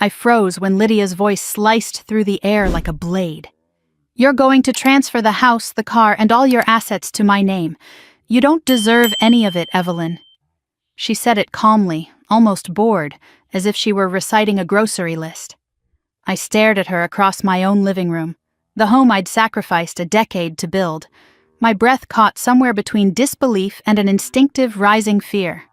I froze when Lydia's voice sliced through the air like a blade. "You're going to transfer the house, the car, and all your assets to my name. You don't deserve any of it, Evelyn." She said it calmly, almost bored, as if she were reciting a grocery list. I stared at her across my own living room, the home I'd sacrificed a decade to build. My breath caught somewhere between disbelief and an instinctive rising fear.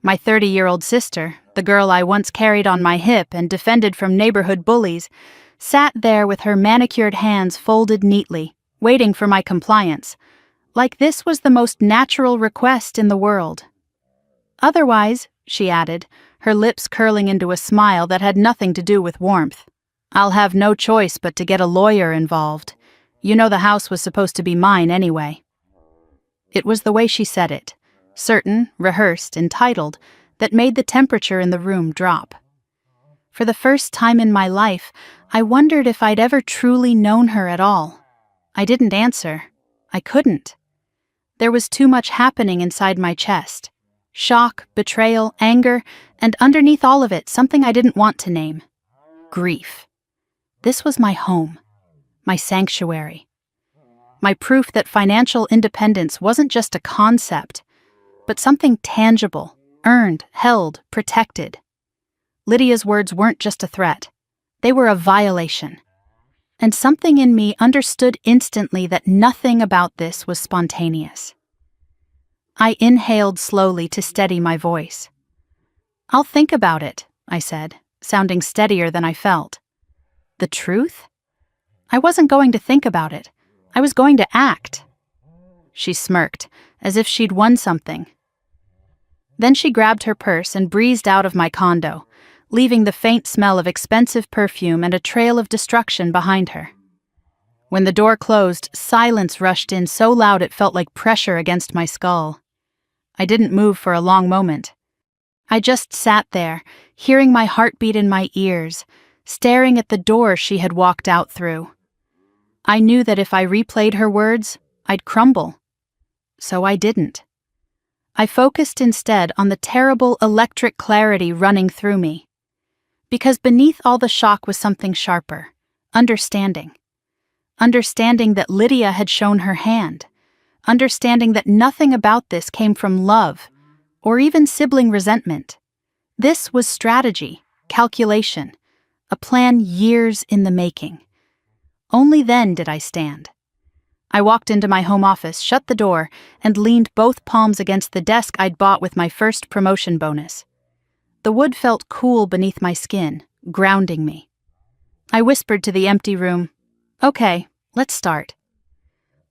My 30-year-old sister, the girl I once carried on my hip and defended from neighborhood bullies, sat there with her manicured hands folded neatly, waiting for my compliance, like this was the most natural request in the world. "Otherwise," she added, her lips curling into a smile that had nothing to do with warmth, "I'll have no choice but to get a lawyer involved. You know the house was supposed to be mine anyway." It was the way she said it, certain, rehearsed, entitled, that made the temperature in the room drop. For the first time in my life, I wondered if I'd ever truly known her at all. I didn't answer. I couldn't. There was too much happening inside my chest. Shock, betrayal, anger, and underneath all of it, something I didn't want to name. Grief. This was my home, my sanctuary. My proof that financial independence wasn't just a concept, but something tangible, earned, held, protected. Lydia's words weren't just a threat. They were a violation. And something in me understood instantly that nothing about this was spontaneous. I inhaled slowly to steady my voice. "I'll think about it," I said, sounding steadier than I felt. The truth? I wasn't going to think about it. I was going to act. She smirked, as if she'd won something. Then she grabbed her purse and breezed out of my condo, leaving the faint smell of expensive perfume and a trail of destruction behind her. When the door closed, silence rushed in so loud it felt like pressure against my skull. I didn't move for a long moment. I just sat there, hearing my heartbeat in my ears, staring at the door she had walked out through. I knew that if I replayed her words, I'd crumble. So I didn't. I focused instead on the terrible electric clarity running through me. Because beneath all the shock was something sharper, understanding. Understanding that Lydia had shown her hand. Understanding that nothing about this came from love, or even sibling resentment. This was strategy, calculation, a plan years in the making. Only then did I stand. I walked into my home office, shut the door, and leaned both palms against the desk I'd bought with my first promotion bonus. The wood felt cool beneath my skin, grounding me. I whispered to the empty room, "Okay, let's start."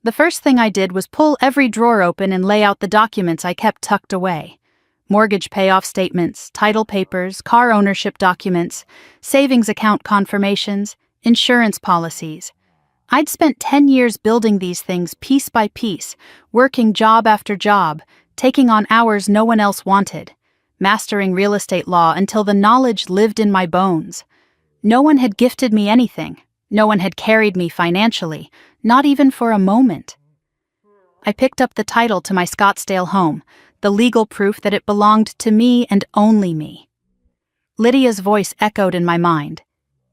The first thing I did was pull every drawer open and lay out the documents I kept tucked away. Mortgage payoff statements, title papers, car ownership documents, savings account confirmations, insurance policies. I'd spent 10 years building these things piece by piece, working job after job, taking on hours no one else wanted, mastering real estate law until the knowledge lived in my bones. No one had gifted me anything. No one had carried me financially, not even for a moment. I picked up the title to my Scottsdale home, the legal proof that it belonged to me and only me. Lydia's voice echoed in my mind.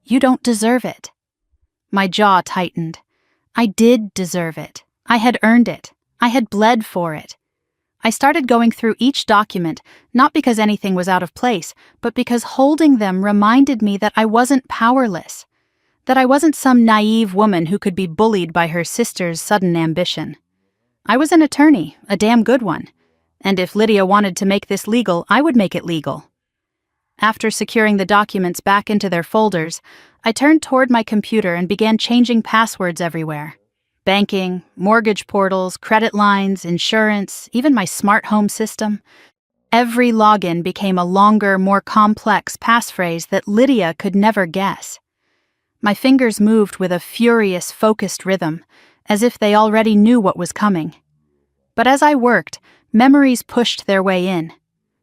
"You don't deserve it." My jaw tightened. I did deserve it. I had earned it. I had bled for it. I started going through each document, not because anything was out of place, but because holding them reminded me that I wasn't powerless, that I wasn't some naive woman who could be bullied by her sister's sudden ambition. I was an attorney, a damn good one, and if Lydia wanted to make this legal, I would make it legal. After securing the documents back into their folders, I turned toward my computer and began changing passwords everywhere. Banking, mortgage portals, credit lines, insurance, even my smart home system. Every login became a longer, more complex passphrase that Lydia could never guess. My fingers moved with a furious, focused rhythm, as if they already knew what was coming. But as I worked, memories pushed their way in.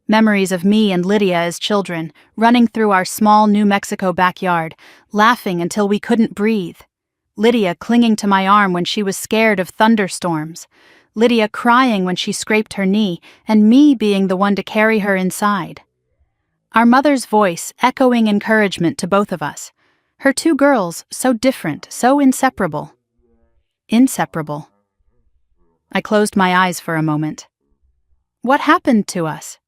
Memories of me and Lydia as children, running through our small New Mexico backyard, laughing until we couldn't breathe. Lydia clinging to my arm when she was scared of thunderstorms. Lydia crying when she scraped her knee, and me being the one to carry her inside. Our mother's voice echoing encouragement to both of us. Her two girls, so different, so inseparable. Inseparable. I closed my eyes for a moment. What happened to us?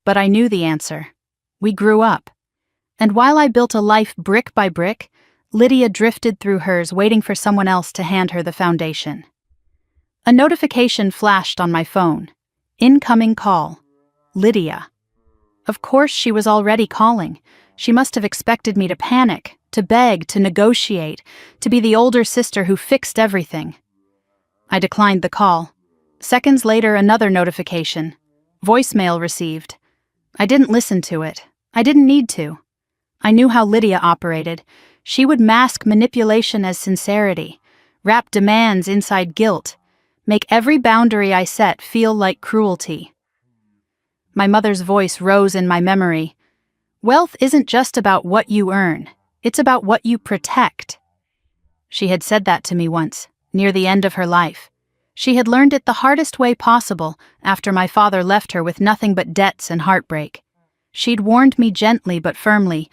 But I knew the answer. We grew up. And while I built a life brick by brick, Lydia drifted through hers, waiting for someone else to hand her the foundation. A notification flashed on my phone. Incoming call. Lydia. Of course she was already calling. She must have expected me to panic, to beg, to negotiate, to be the older sister who fixed everything. I declined the call. Seconds later, another notification. Voicemail received. I didn't listen to it. I didn't need to. I knew how Lydia operated. She would mask manipulation as sincerity, wrap demands inside guilt, make every boundary I set feel like cruelty. My mother's voice rose in my memory. Wealth isn't just about what you earn, it's about what you protect. She had said that to me once, near the end of her life. She had learned it the hardest way possible after my father left her with nothing but debts and heartbreak. She'd warned me gently but firmly,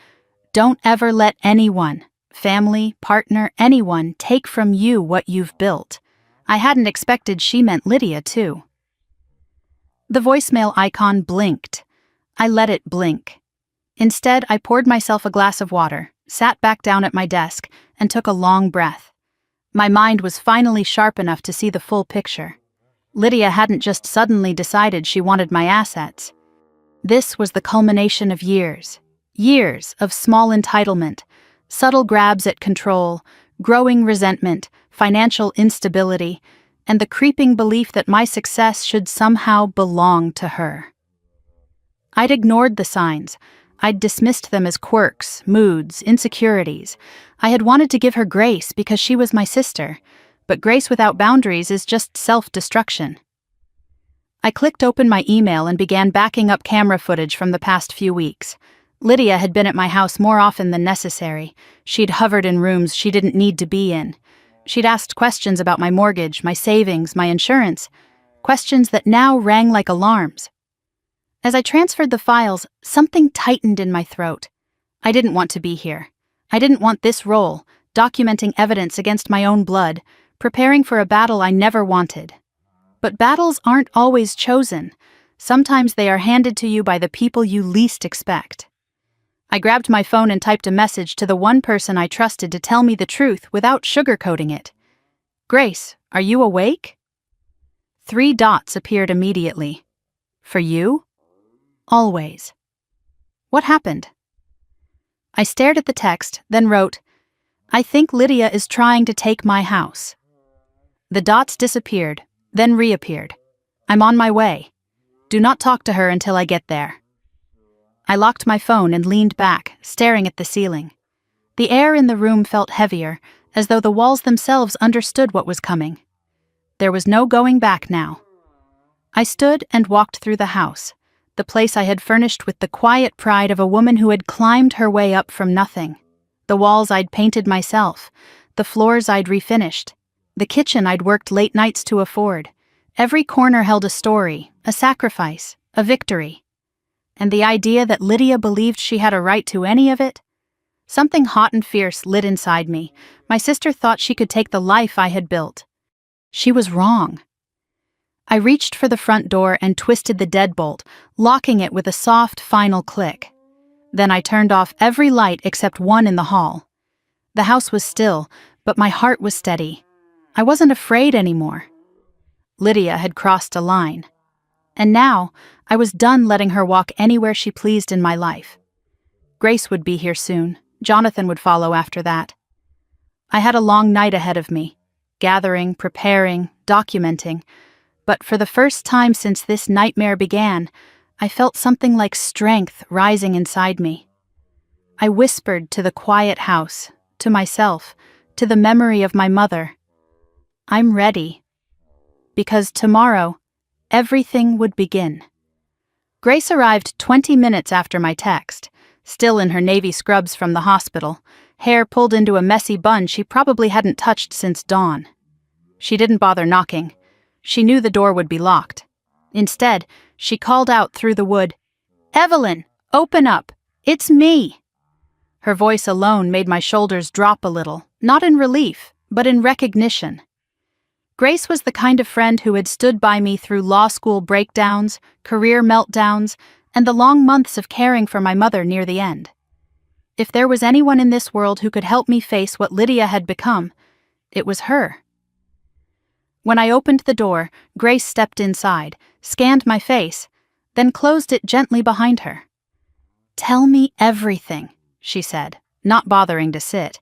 don't ever let anyone, family, partner, anyone, take from you what you've built. I hadn't expected she meant Lydia, too. The voicemail icon blinked. I let it blink. Instead, I poured myself a glass of water, sat back down at my desk, and took a long breath. My mind was finally sharp enough to see the full picture. Lydia hadn't just suddenly decided she wanted my assets. This was the culmination of years of small entitlement, subtle grabs at control, growing resentment, financial instability, and the creeping belief that my success should somehow belong to her. I'd ignored the signs. I'd dismissed them as quirks, moods, insecurities. I had wanted to give her grace because she was my sister, but grace without boundaries is just self-destruction. I clicked open my email and began backing up camera footage from the past few weeks. Lydia had been at my house more often than necessary. She'd hovered in rooms she didn't need to be in. She'd asked questions about my mortgage, my savings, my insurance, questions that now rang like alarms. As I transferred the files, something tightened in my throat. I didn't want to be here. I didn't want this role, documenting evidence against my own blood, preparing for a battle I never wanted. But battles aren't always chosen. Sometimes they are handed to you by the people you least expect. I grabbed my phone and typed a message to the one person I trusted to tell me the truth without sugarcoating it. Grace, are you awake? 3 dots appeared immediately. For you? Always. What happened? I stared at the text, then wrote, I think Lydia is trying to take my house. The dots disappeared, then reappeared. I'm on my way. Do not talk to her until I get there. I locked my phone and leaned back, staring at the ceiling. The air in the room felt heavier, as though the walls themselves understood what was coming. There was no going back now. I stood and walked through the house, the place I had furnished with the quiet pride of a woman who had climbed her way up from nothing. The walls I'd painted myself, the floors I'd refinished, the kitchen I'd worked late nights to afford. Every corner held a story, a sacrifice, a victory. And the idea that Lydia believed she had a right to any of it? Something hot and fierce lit inside me. My sister thought she could take the life I had built. She was wrong. I reached for the front door and twisted the deadbolt, locking it with a soft, final click. Then I turned off every light except one in the hall. The house was still, but my heart was steady. I wasn't afraid anymore. Lydia had crossed a line. And now, I was done letting her walk anywhere she pleased in my life. Grace would be here soon. Jonathan would follow after that. I had a long night ahead of me, gathering, preparing, documenting. But for the first time since this nightmare began, I felt something like strength rising inside me. I whispered to the quiet house, to myself, to the memory of my mother. I'm ready. Because tomorrow, everything would begin. Grace arrived 20 minutes after my text, still in her navy scrubs from the hospital, hair pulled into a messy bun she probably hadn't touched since dawn. She didn't bother knocking. She knew the door would be locked. Instead, she called out through the wood, "Evelyn, Open up. It's me." Her voice alone made my shoulders drop a little, not in relief, but in recognition. Grace was the kind of friend who had stood by me through law school breakdowns, career meltdowns, and the long months of caring for my mother near the end. If there was anyone in this world who could help me face what Lydia had become, it was her. When I opened the door, Grace stepped inside, scanned my face, then closed it gently behind her. "Tell me everything," she said, not bothering to sit.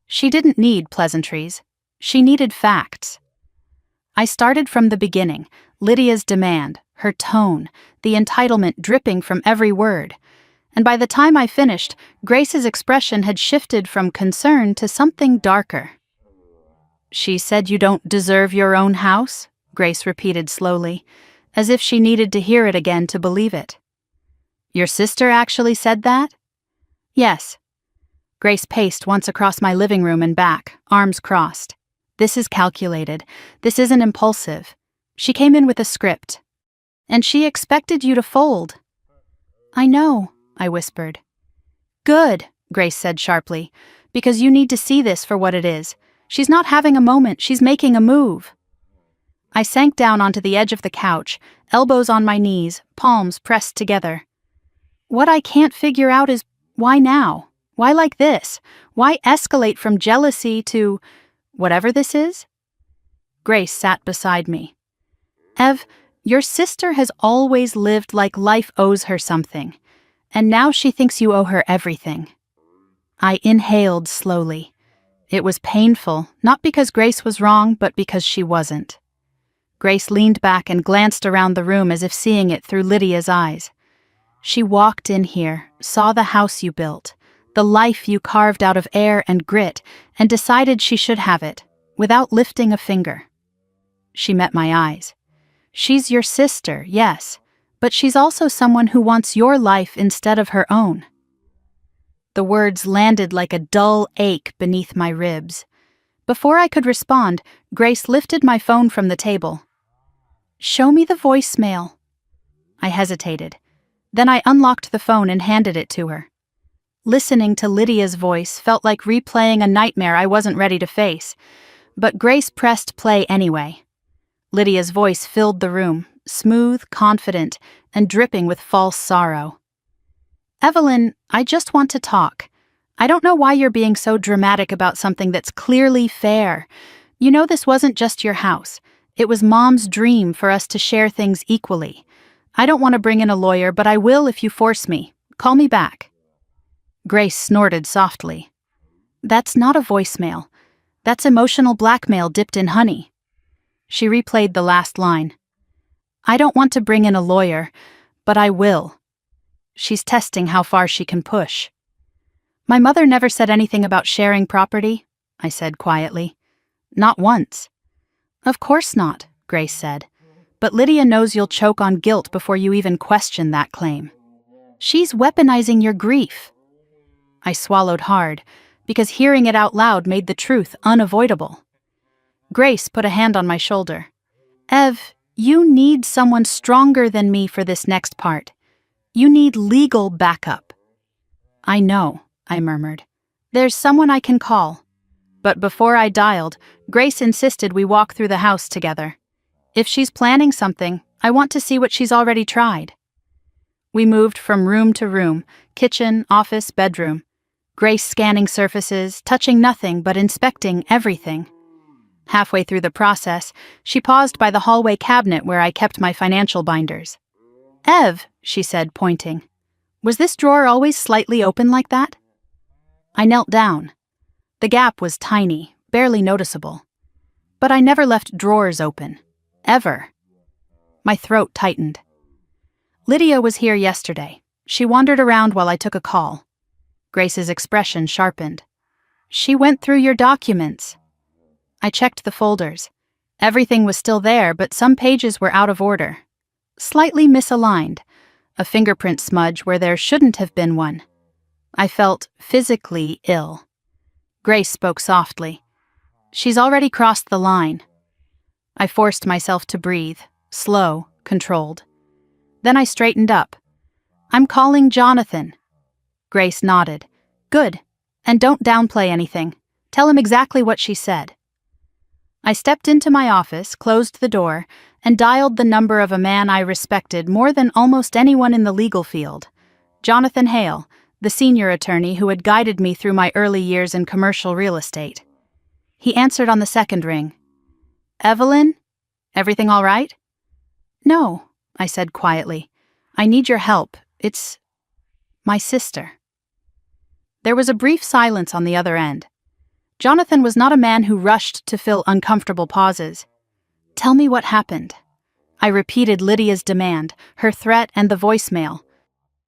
She didn't need pleasantries. She needed facts. I started from the beginning, Lydia's demand, her tone, the entitlement dripping from every word, and by the time I finished, Grace's expression had shifted from concern to something darker. "She said you don't deserve your own house?" Grace repeated slowly, as if she needed to hear it again to believe it. "Your sister actually said that?" "Yes." Grace paced once across my living room and back, arms crossed. "This is calculated. This isn't impulsive. She came in with a script. And she expected you to fold." "I know," I whispered. "Good," Grace said sharply, "because you need to see this for what it is. She's not having a moment, she's making a move." I sank down onto the edge of the couch, elbows on my knees, palms pressed together. What I can't figure out is, why now? Why like this? Why escalate from jealousy to whatever this is? Grace sat beside me. "Ev, your sister has always lived like life owes her something, and now she thinks you owe her everything." I inhaled slowly. It was painful, not because Grace was wrong, but because she wasn't. Grace leaned back and glanced around the room as if seeing it through Lydia's eyes. "She walked in here, saw the house you built, the life you carved out of air and grit, and decided she should have it, without lifting a finger." She met my eyes. "She's your sister, yes, but she's also someone who wants your life instead of her own." The words landed like a dull ache beneath my ribs. Before I could respond, Grace lifted my phone from the table. "Show me the voicemail." I hesitated. Then I unlocked the phone and handed it to her. Listening to Lydia's voice felt like replaying a nightmare I wasn't ready to face, but Grace pressed play anyway. Lydia's voice filled the room, smooth, confident, and dripping with false sorrow. "Evelyn, I just want to talk. I don't know why you're being so dramatic about something that's clearly fair. You know this wasn't just your house. It was Mom's dream for us to share things equally. I don't want to bring in a lawyer, but I will if you force me. Call me back." Grace snorted softly. "That's not a voicemail. That's emotional blackmail dipped in honey." She replayed the last line. "I don't want to bring in a lawyer, but I will." She's testing how far she can push. "My mother never said anything about sharing property," I said quietly. "Not once." "Of course not," Grace said. "But Lydia knows you'll choke on guilt before you even question that claim. She's weaponizing your grief." I swallowed hard, because hearing it out loud made the truth unavoidable. Grace put a hand on my shoulder. "Ev, you need someone stronger than me for this next part. You need legal backup." "I know," I murmured. "There's someone I can call." But before I dialed, Grace insisted we walk through the house together. If she's planning something, I want to see what she's already tried. We moved from room to room, kitchen, office, bedroom. Grace scanning surfaces, touching nothing but inspecting everything. Halfway through the process, she paused by the hallway cabinet where I kept my financial binders. "Ev," she said, pointing. "Was this drawer always slightly open like that?" I knelt down. The gap was tiny, barely noticeable. But I never left drawers open. Ever. My throat tightened. "Lydia was here yesterday. She wandered around while I took a call." Grace's expression sharpened. "She went through your documents." I checked the folders. Everything was still there, but some pages were out of order. Slightly misaligned. A fingerprint smudge where there shouldn't have been one. I felt physically ill. Grace spoke softly. "She's already crossed the line." I forced myself to breathe, slow, controlled. Then I straightened up. I'm calling Jonathan. Grace nodded. Good. And don't downplay anything. Tell him exactly what she said. I stepped into my office, closed the door, and dialed the number of a man I respected more than almost anyone in the legal field. Jonathan Hale, the senior attorney who had guided me through my early years in commercial real estate. He answered on the second ring. Evelyn? Everything all right? No, I said quietly. I need your help. It's my sister. There was a brief silence on the other end. Jonathan was not a man who rushed to fill uncomfortable pauses. Tell me what happened. I repeated Lydia's demand, her threat, and the voicemail.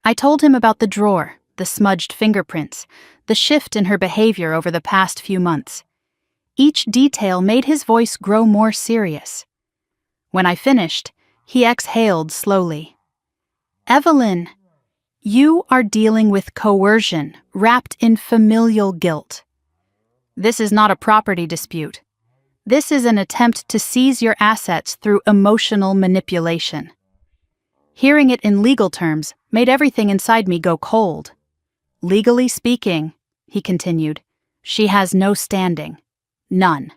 I told him about the drawer, the smudged fingerprints, the shift in her behavior over the past few months. Each detail made his voice grow more serious. When I finished, he exhaled slowly. Evelyn, you are dealing with coercion wrapped in familial guilt. This is not a property dispute. This is an attempt to seize your assets through emotional manipulation. Hearing it in legal terms made everything inside me go cold. Legally speaking, he continued, she has no standing. None.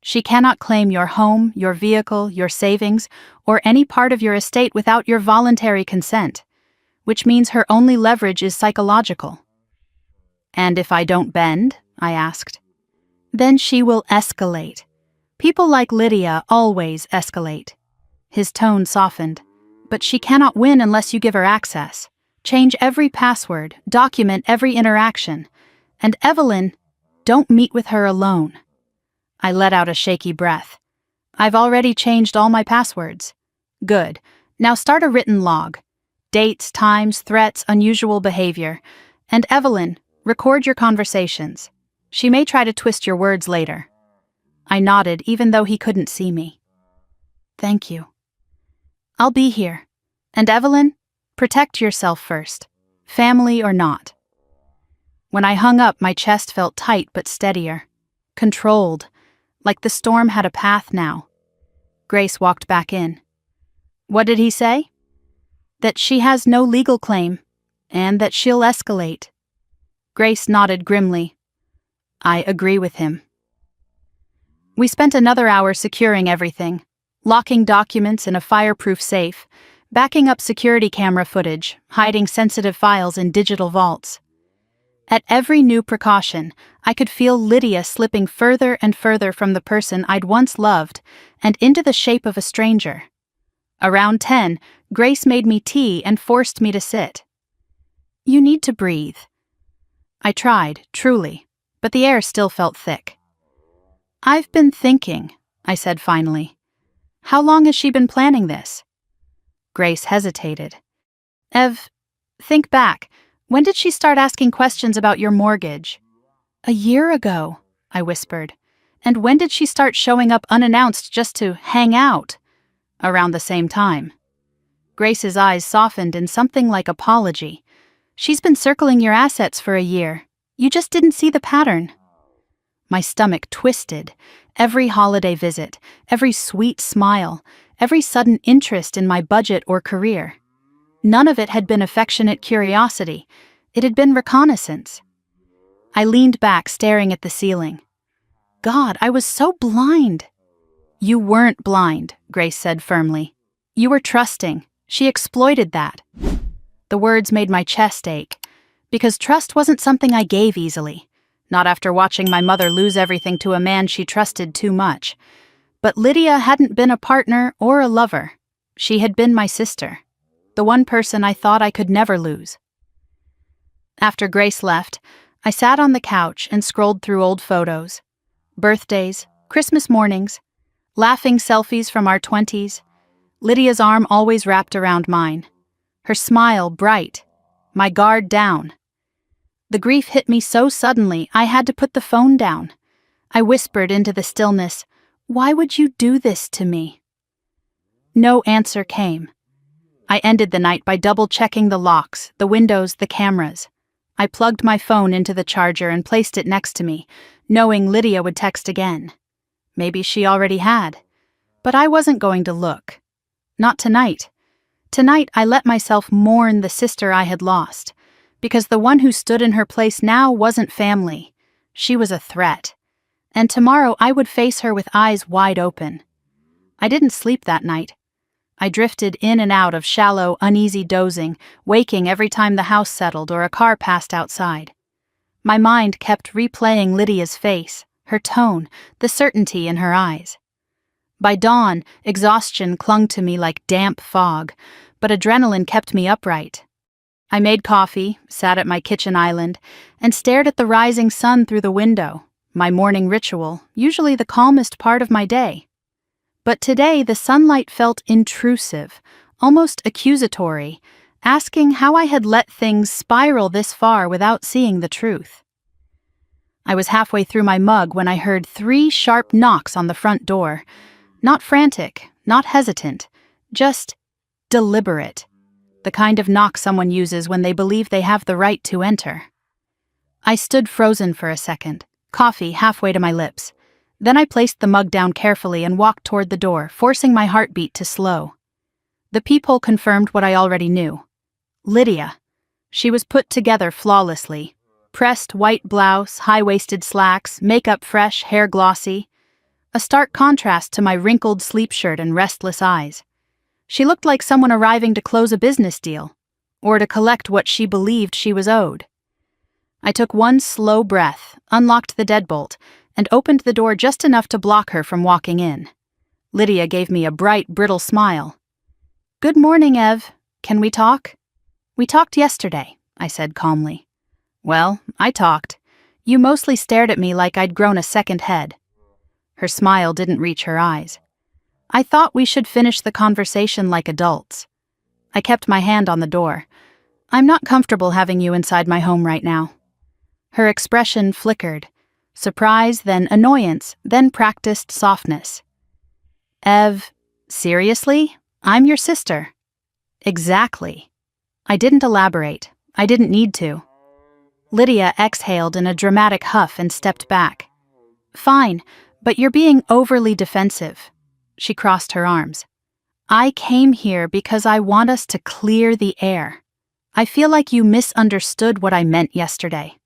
She cannot claim your home, your vehicle, your savings, or any part of your estate without your voluntary consent, which means her only leverage is psychological. And if I don't bend, I asked. Then she will escalate. People like Lydia always escalate. His tone softened. But she cannot win unless you give her access. Change every password, document every interaction. And Evelyn, don't meet with her alone. I let out a shaky breath. I've already changed all my passwords. Good. Now start a written log. Dates, times, threats, unusual behavior. And Evelyn, record your conversations. She may try to twist your words later. I nodded even though he couldn't see me. Thank you. I'll be here. And Evelyn, protect yourself first, family or not. When I hung up, my chest felt tight but steadier, controlled, like the storm had a path now. Grace walked back in. What did he say? That she has no legal claim, and that she'll escalate. Grace nodded grimly. I agree with him. We spent another hour securing everything, locking documents in a fireproof safe, backing up security camera footage, hiding sensitive files in digital vaults. At every new precaution, I could feel Lydia slipping further and further from the person I'd once loved and into the shape of a stranger. Around 10, Grace made me tea and forced me to sit. You need to breathe. I tried, truly, but the air still felt thick. I've been thinking, I said finally. How long has she been planning this? Grace hesitated. Think back. When did she start asking questions about your mortgage? A year ago, I whispered. And when did she start showing up unannounced just to hang out? Around the same time. Grace's eyes softened in something like apology. She's been circling your assets for a year. You just didn't see the pattern. My stomach twisted. Every holiday visit, every sweet smile, every sudden interest in my budget or career. None of it had been affectionate curiosity. It had been reconnaissance. I leaned back, staring at the ceiling. God, I was so blind. You weren't blind, Grace said firmly. You were trusting. She exploited that. The words made my chest ache, because trust wasn't something I gave easily. Not after watching my mother lose everything to a man she trusted too much. But Lydia hadn't been a partner or a lover. She had been my sister, the one person I thought I could never lose. After Grace left, I sat on the couch and scrolled through old photos. Birthdays, Christmas mornings, laughing selfies from our 20s. Lydia's arm always wrapped around mine. Her smile bright, my guard down. The grief hit me so suddenly I had to put the phone down. I whispered into the stillness, "Why would you do this to me?" No answer came. I ended the night by double-checking the locks, the windows, the cameras. I plugged my phone into the charger and placed it next to me, knowing Lydia would text again. Maybe she already had. But I wasn't going to look. Not tonight. Tonight I let myself mourn the sister I had lost, because the one who stood in her place now wasn't family. She was a threat. And tomorrow I would face her with eyes wide open. I didn't sleep that night. I drifted in and out of shallow, uneasy dozing, waking every time the house settled or a car passed outside. My mind kept replaying Lydia's face, her tone, the certainty in her eyes. By dawn, exhaustion clung to me like damp fog, but adrenaline kept me upright. I made coffee, sat at my kitchen island, and stared at the rising sun through the window, my morning ritual, usually the calmest part of my day. But today the sunlight felt intrusive, almost accusatory, asking how I had let things spiral this far without seeing the truth. I was halfway through my mug when I heard 3 sharp knocks on the front door. Not frantic, not hesitant, just deliberate. The kind of knock someone uses when they believe they have the right to enter. I stood frozen for a second, coffee halfway to my lips. Then I placed the mug down carefully and walked toward the door, forcing my heartbeat to slow. The peephole confirmed what I already knew. Lydia. She was put together flawlessly. Pressed white blouse, high-waisted slacks, makeup fresh, hair glossy. A stark contrast to my wrinkled sleep shirt and restless eyes. She looked like someone arriving to close a business deal, or to collect what she believed she was owed. I took one slow breath, unlocked the deadbolt, and opened the door just enough to block her from walking in. Lydia gave me a bright, brittle smile. "Good morning, Ev. Can we talk?" "We talked yesterday," I said calmly. "Well, I talked. You mostly stared at me like I'd grown a second head." Her smile didn't reach her eyes. "I thought we should finish the conversation like adults." I kept my hand on the door. "I'm not comfortable having you inside my home right now." Her expression flickered. Surprise, then annoyance, then practiced softness. "Ev, seriously? I'm your sister." "Exactly." I didn't elaborate. I didn't need to. Lydia exhaled in a dramatic huff and stepped back. "Fine, but you're being overly defensive." She crossed her arms. "I came here because I want us to clear the air. I feel like you misunderstood what I meant yesterday."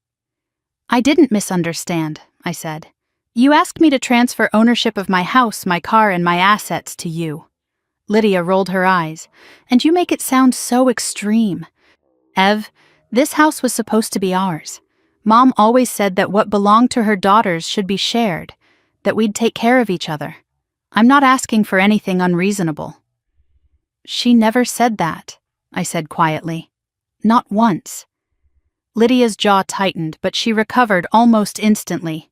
"I didn't misunderstand," I said. "You asked me to transfer ownership of my house, my car, and my assets to you." Lydia rolled her eyes. "And you make it sound so extreme." "Ev, this house was supposed to be ours. Mom always said that what belonged to her daughters should be shared, that we'd take care of each other. I'm not asking for anything unreasonable." "She never said that," I said quietly. "Not once." Lydia's jaw tightened, but she recovered almost instantly.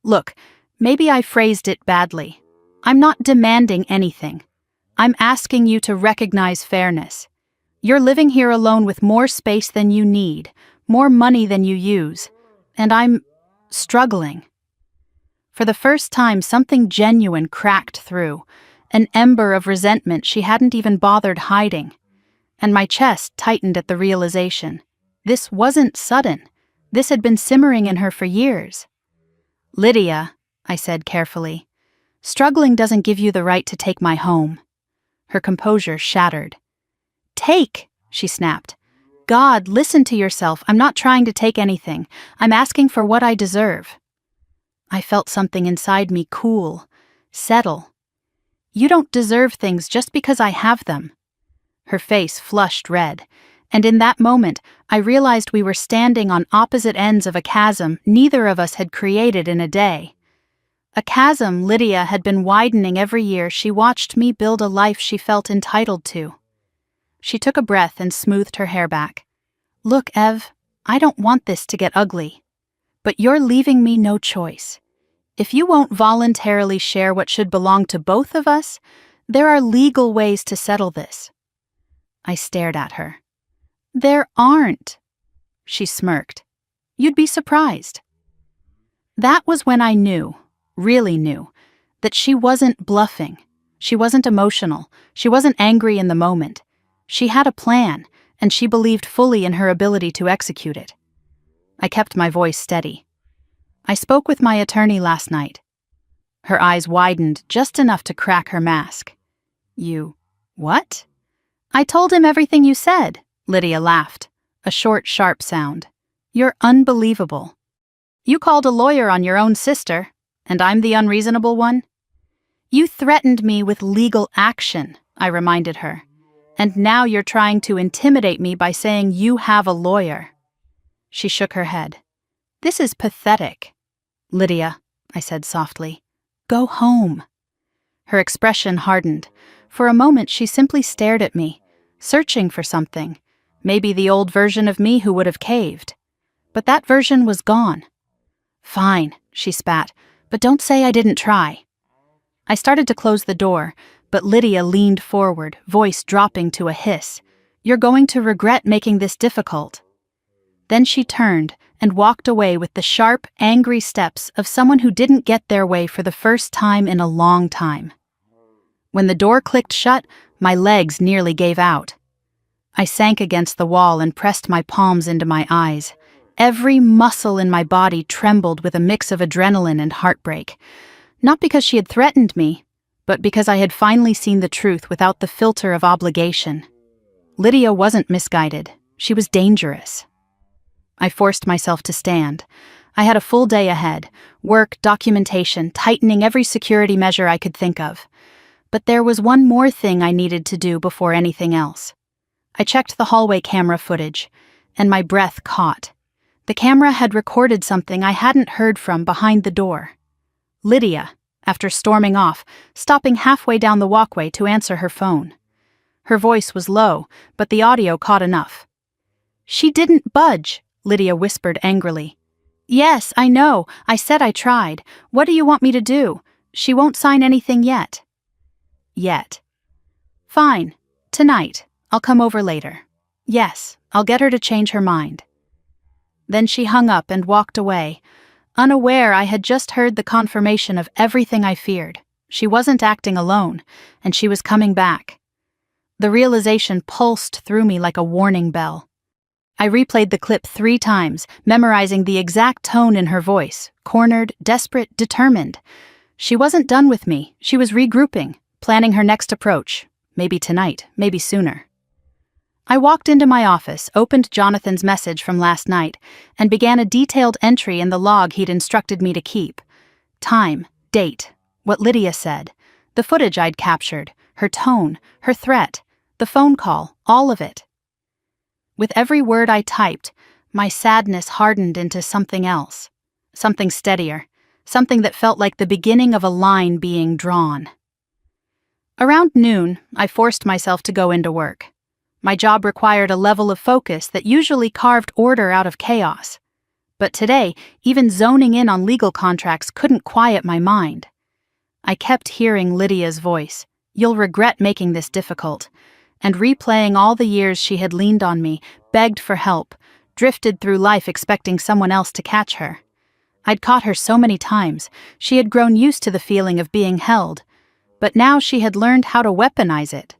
"Look, maybe I phrased it badly. I'm not demanding anything. I'm asking you to recognize fairness. You're living here alone with more space than you need, more money than you use, and I'm struggling." For the first time, something genuine cracked through, an ember of resentment she hadn't even bothered hiding. And my chest tightened at the realization. This wasn't sudden. This had been simmering in her for years. "Lydia," I said carefully, "struggling doesn't give you the right to take my home." Her composure shattered. "Take," she snapped. "God, listen to yourself. I'm not trying to take anything. I'm asking for what I deserve." I felt something inside me cool, settle. "You don't deserve things just because I have them." Her face flushed red, and in that moment, I realized we were standing on opposite ends of a chasm neither of us had created in a day. A chasm Lydia had been widening every year she watched me build a life she felt entitled to. She took a breath and smoothed her hair back. "Look, Ev, I don't want this to get ugly. But you're leaving me no choice. If you won't voluntarily share what should belong to both of us, there are legal ways to settle this." I stared at her. "There aren't." She smirked. "You'd be surprised." That was when I knew, really knew, that she wasn't bluffing. She wasn't emotional. She wasn't angry in the moment. She had a plan, and she believed fully in her ability to execute it. I kept my voice steady. "I spoke with my attorney last night." Her eyes widened just enough to crack her mask. "You, what?" I told him everything you said, Lydia laughed, a short, sharp sound. You're unbelievable. You called a lawyer on your own sister, and I'm the unreasonable one? You threatened me with legal action, I reminded her. And now you're trying to intimidate me by saying you have a lawyer. She shook her head. This is pathetic. Lydia, I said softly, go home. Her expression hardened. For a moment she simply stared at me, searching for something, maybe the old version of me who would have caved. But that version was gone. Fine, she spat, but don't say I didn't try. I started to close the door, but Lydia leaned forward, voice dropping to a hiss. You're going to regret making this difficult. Then she turned and walked away with the sharp, angry steps of someone who didn't get their way for the first time in a long time. When the door clicked shut, my legs nearly gave out. I sank against the wall and pressed my palms into my eyes. Every muscle in my body trembled with a mix of adrenaline and heartbreak. Not because she had threatened me, but because I had finally seen the truth without the filter of obligation. Lydia wasn't misguided. She was dangerous. I forced myself to stand. I had a full day ahead, work, documentation, tightening every security measure I could think of. But there was one more thing I needed to do before anything else. I checked the hallway camera footage, and my breath caught. The camera had recorded something I hadn't heard from behind the door. Lydia, after storming off, stopping halfway down the walkway to answer her phone. Her voice was low, but the audio caught enough. She didn't budge, Lydia whispered angrily. Yes, I know. I said I tried. What do you want me to do? She won't sign anything yet. Yet. Fine. Tonight. I'll come over later. Yes, I'll get her to change her mind. Then she hung up and walked away, unaware I had just heard the confirmation of everything I feared. She wasn't acting alone, and she was coming back. The realization pulsed through me like a warning bell. I replayed the clip 3 times, memorizing the exact tone in her voice, cornered, desperate, determined. She wasn't done with me. She was regrouping, planning her next approach. Maybe tonight, maybe sooner. I walked into my office, opened Jonathan's message from last night, and began a detailed entry in the log he'd instructed me to keep. Time, date, what Lydia said, the footage I'd captured, her tone, her threat, the phone call, all of it. With every word I typed, my sadness hardened into something else, something steadier, something that felt like the beginning of a line being drawn. Around noon, I forced myself to go into work. My job required a level of focus that usually carved order out of chaos. But today, even zoning in on legal contracts couldn't quiet my mind. I kept hearing Lydia's voice, "You'll regret making this difficult," and replaying all the years she had leaned on me, begged for help, drifted through life expecting someone else to catch her. I'd caught her so many times, she had grown used to the feeling of being held, but now she had learned how to weaponize it.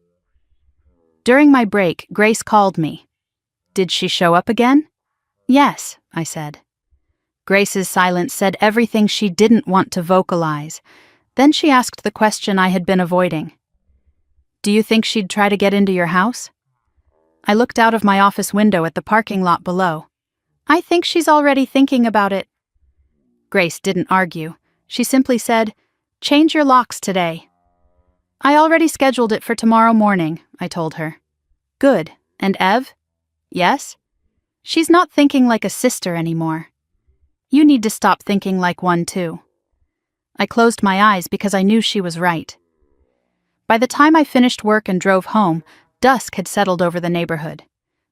During my break, Grace called me. Did she show up again? Yes, I said. Grace's silence said everything she didn't want to vocalize. Then she asked the question I had been avoiding. Do you think she'd try to get into your house? I looked out of my office window at the parking lot below. I think she's already thinking about it. Grace didn't argue. She simply said, "Change your locks today." I already scheduled it for tomorrow morning, I told her. Good. And Ev? Yes? She's not thinking like a sister anymore. You need to stop thinking like one too. I closed my eyes because I knew she was right. By the time I finished work and drove home, dusk had settled over the neighborhood.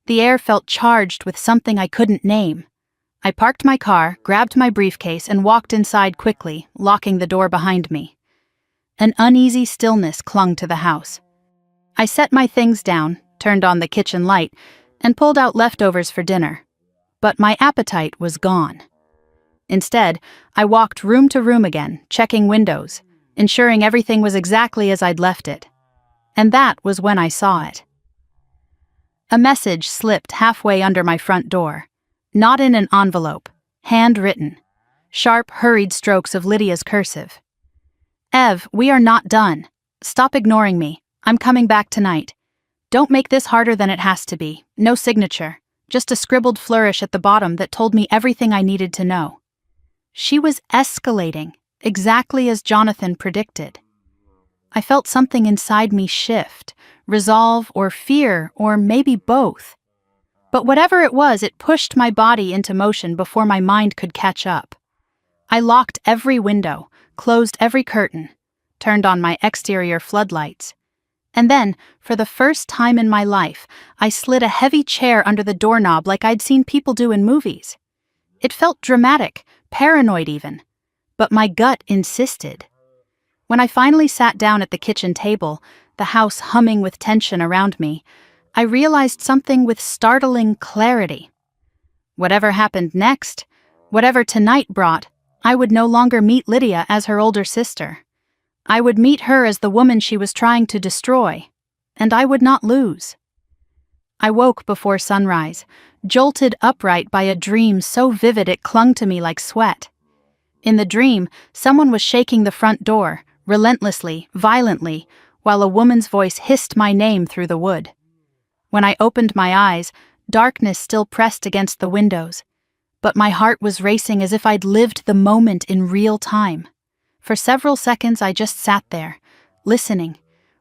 The air felt charged with something I couldn't name. I parked my car, grabbed my briefcase, and walked inside quickly, locking the door behind me. An uneasy stillness clung to the house. I set my things down, turned on the kitchen light, and pulled out leftovers for dinner. But my appetite was gone. Instead, I walked room to room again, checking windows, ensuring everything was exactly as I'd left it. And that was when I saw it. A message slipped halfway under my front door. Not in an envelope, handwritten. Sharp, hurried strokes of Lydia's cursive. Ev, we are not done. Stop ignoring me. I'm coming back tonight. Don't make this harder than it has to be. No signature. Just a scribbled flourish at the bottom that told me everything I needed to know. She was escalating, exactly as Jonathan predicted. I felt something inside me shift, resolve or fear, or maybe both. But whatever it was, it pushed my body into motion before my mind could catch up. I locked every window, closed every curtain, turned on my exterior floodlights. And then, for the first time in my life, I slid a heavy chair under the doorknob like I'd seen people do in movies. It felt dramatic, paranoid even, but my gut insisted. When I finally sat down at the kitchen table, the house humming with tension around me, I realized something with startling clarity. Whatever happened next, whatever tonight brought, I would no longer meet Lydia as her older sister. I would meet her as the woman she was trying to destroy, and I would not lose. I woke before sunrise, jolted upright by a dream so vivid it clung to me like sweat. In the dream, someone was shaking the front door, relentlessly, violently, while a woman's voice hissed my name through the wood. When I opened my eyes, darkness still pressed against the windows, but my heart was racing as if I'd lived the moment in real time. For several seconds I just sat there, listening,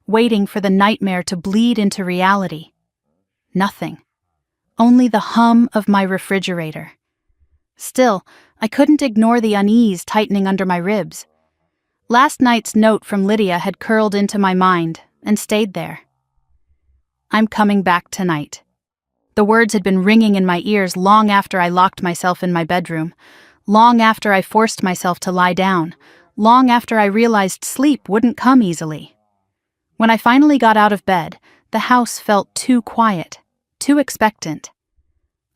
waiting for the nightmare to bleed into reality. Nothing. Only the hum of my refrigerator. Still, I couldn't ignore the unease tightening under my ribs. Last night's note from Lydia had curled into my mind and stayed there. I'm coming back tonight. The words had been ringing in my ears long after I locked myself in my bedroom, long after I forced myself to lie down, long after I realized sleep wouldn't come easily. When I finally got out of bed, the house felt too quiet, too expectant.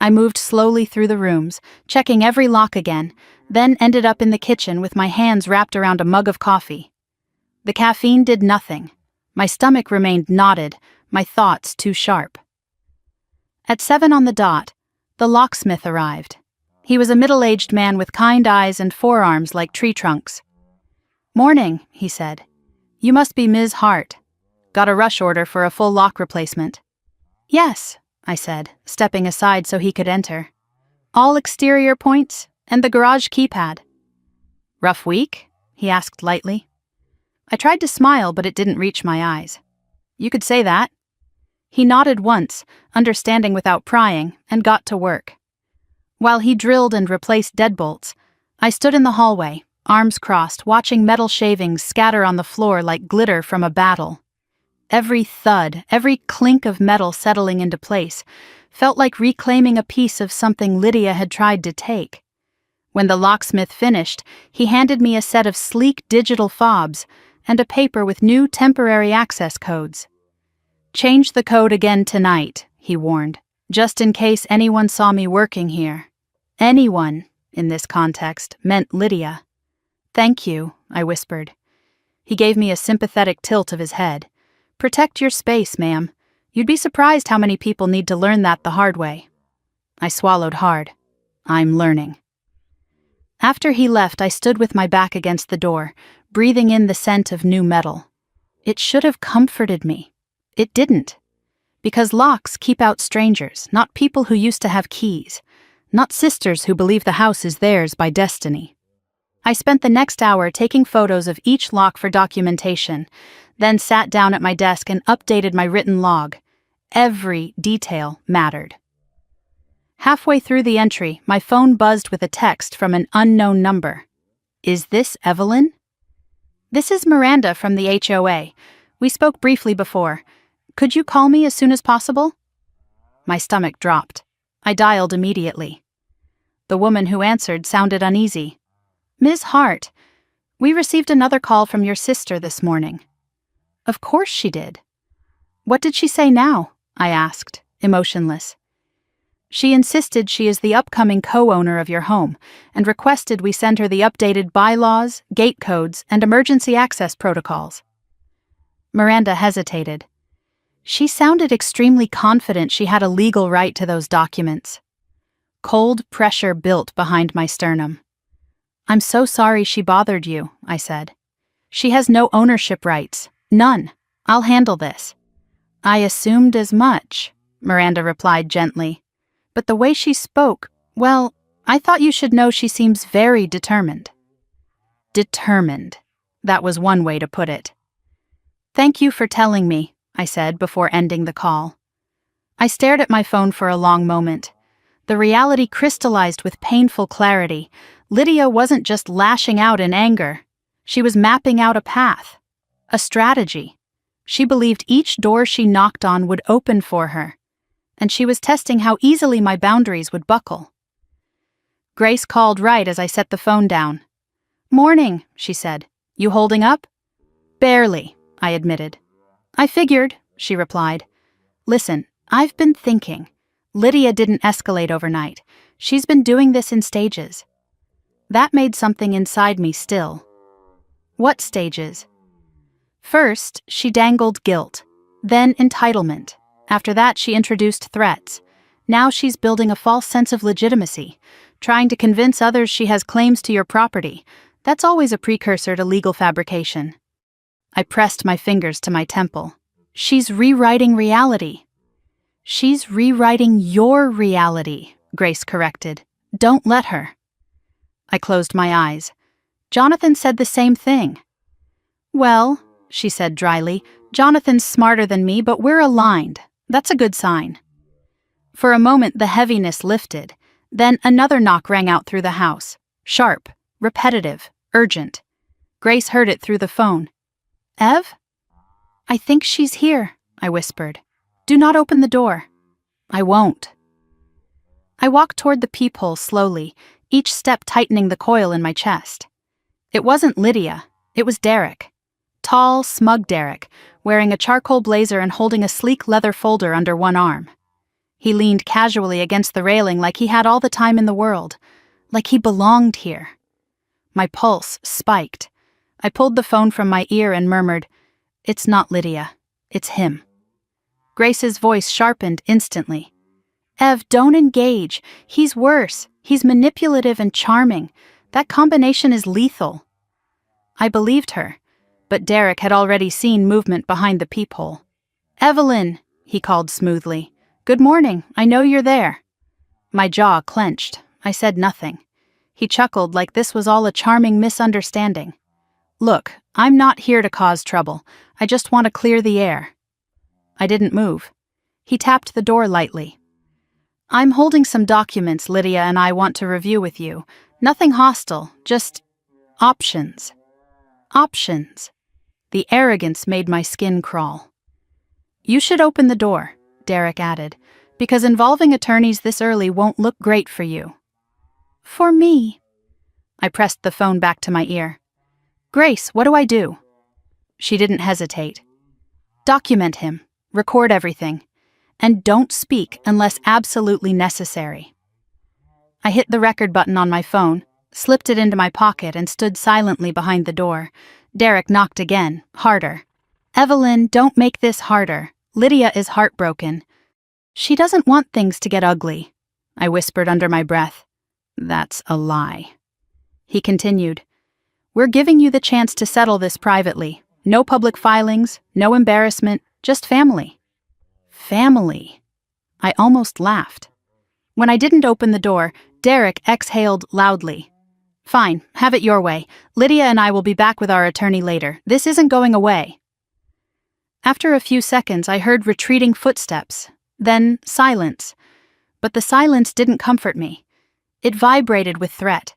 I moved slowly through the rooms, checking every lock again, then ended up in the kitchen with my hands wrapped around a mug of coffee. The caffeine did nothing. My stomach remained knotted, my thoughts too sharp. At 7 on the dot, the locksmith arrived. He was a middle-aged man with kind eyes and forearms like tree trunks. "Morning," he said. "You must be Ms. Hart. Got a rush order for a full lock replacement." "Yes," I said, stepping aside so he could enter. "All exterior points, and the garage keypad." "Rough week?" he asked lightly. I tried to smile, but it didn't reach my eyes. "You could say that." He nodded once, understanding without prying, and got to work. While he drilled and replaced deadbolts, I stood in the hallway, arms crossed, watching metal shavings scatter on the floor like glitter from a battle. Every thud, every clink of metal settling into place, felt like reclaiming a piece of something Lydia had tried to take. When the locksmith finished, he handed me a set of sleek digital fobs and a paper with new temporary access codes. "Change the code again tonight," he warned, "just in case anyone saw me working here." Anyone, in this context, meant Lydia. "Thank you," I whispered. He gave me a sympathetic tilt of his head. "Protect your space, ma'am. You'd be surprised how many people need to learn that the hard way." I swallowed hard. I'm learning. After he left, I stood with my back against the door, breathing in the scent of new metal. It should have comforted me. It didn't. Because locks keep out strangers, not people who used to have keys, not sisters who believe the house is theirs by destiny. I spent the next hour taking photos of each lock for documentation, then sat down at my desk and updated my written log. Every detail mattered. Halfway through the entry, my phone buzzed with a text from an unknown number. "Is this Evelyn?" "This is Miranda from the HOA. We spoke briefly before. Could you call me as soon as possible?" My stomach dropped. I dialed immediately. The woman who answered sounded uneasy. "Ms. Hart, we received another call from your sister this morning." Of course she did. "What did she say now?" I asked, emotionless. "She insisted she is the upcoming co-owner of your home and requested we send her the updated bylaws, gate codes, and emergency access protocols." Miranda hesitated. She sounded extremely confident she had a legal right to those documents. Cold pressure built behind my sternum. "I'm so sorry she bothered you," I said. "She has no ownership rights. None. I'll handle this." I assumed as much, Miranda replied gently. But the way she spoke, well, I thought you should know she seems very determined. Determined. That was one way to put it. Thank you for telling me, I said before ending the call. I stared at my phone for a long moment. The reality crystallized with painful clarity. Lydia wasn't just lashing out in anger. She was mapping out a path, a strategy. She believed each door she knocked on would open for her, and she was testing how easily my boundaries would buckle. Grace called right as I set the phone down. Morning, she said. You holding up? Barely, I admitted. I figured, she replied. Listen, I've been thinking. Lydia didn't escalate overnight. She's been doing this in stages. That made something inside me still. What stages? First, she dangled guilt, then entitlement. After that, she introduced threats. Now she's building a false sense of legitimacy, trying to convince others she has claims to your property. That's always a precursor to legal fabrication. I pressed my fingers to my temple. She's rewriting reality. She's rewriting your reality, Grace corrected. Don't let her. I closed my eyes. Jonathan said the same thing. Well, she said dryly, Jonathan's smarter than me, but we're aligned. That's a good sign. For a moment, the heaviness lifted. Then another knock rang out through the house. Sharp, repetitive, urgent. Grace heard it through the phone. Ev? I think she's here, I whispered. Do not open the door. I won't. I walked toward the peephole slowly, each step tightening the coil in my chest. It wasn't Lydia. It was Derek. Tall, smug Derek, wearing a charcoal blazer and holding a sleek leather folder under one arm. He leaned casually against the railing like he had all the time in the world, like he belonged here. My pulse spiked. I pulled the phone from my ear and murmured, It's not Lydia. It's him. Grace's voice sharpened instantly. Ev, don't engage. He's worse. He's manipulative and charming. That combination is lethal. I believed her, but Derek had already seen movement behind the peephole. Evelyn, he called smoothly. Good morning. I know you're there. My jaw clenched. I said nothing. He chuckled like this was all a charming misunderstanding. Look, I'm not here to cause trouble. I just want to clear the air. I didn't move. He tapped the door lightly. I'm holding some documents Lydia and I want to review with you. Nothing hostile, just options. Options. The arrogance made my skin crawl. You should open the door, Derek added, because involving attorneys this early won't look great for you. For me. I pressed the phone back to my ear. Grace, what do I do? She didn't hesitate. Document him. Record everything. And don't speak unless absolutely necessary. I hit the record button on my phone, slipped it into my pocket, and stood silently behind the door. Derek knocked again, harder. Evelyn, don't make this harder. Lydia is heartbroken. She doesn't want things to get ugly, I whispered under my breath. That's a lie. He continued. We're giving you the chance to settle this privately. No public filings, no embarrassment, just family. Family. I almost laughed. When I didn't open the door, Derek exhaled loudly. Fine, have it your way. Lydia and I will be back with our attorney later. This isn't going away. After a few seconds, I heard retreating footsteps, then silence. But the silence didn't comfort me. It vibrated with threat.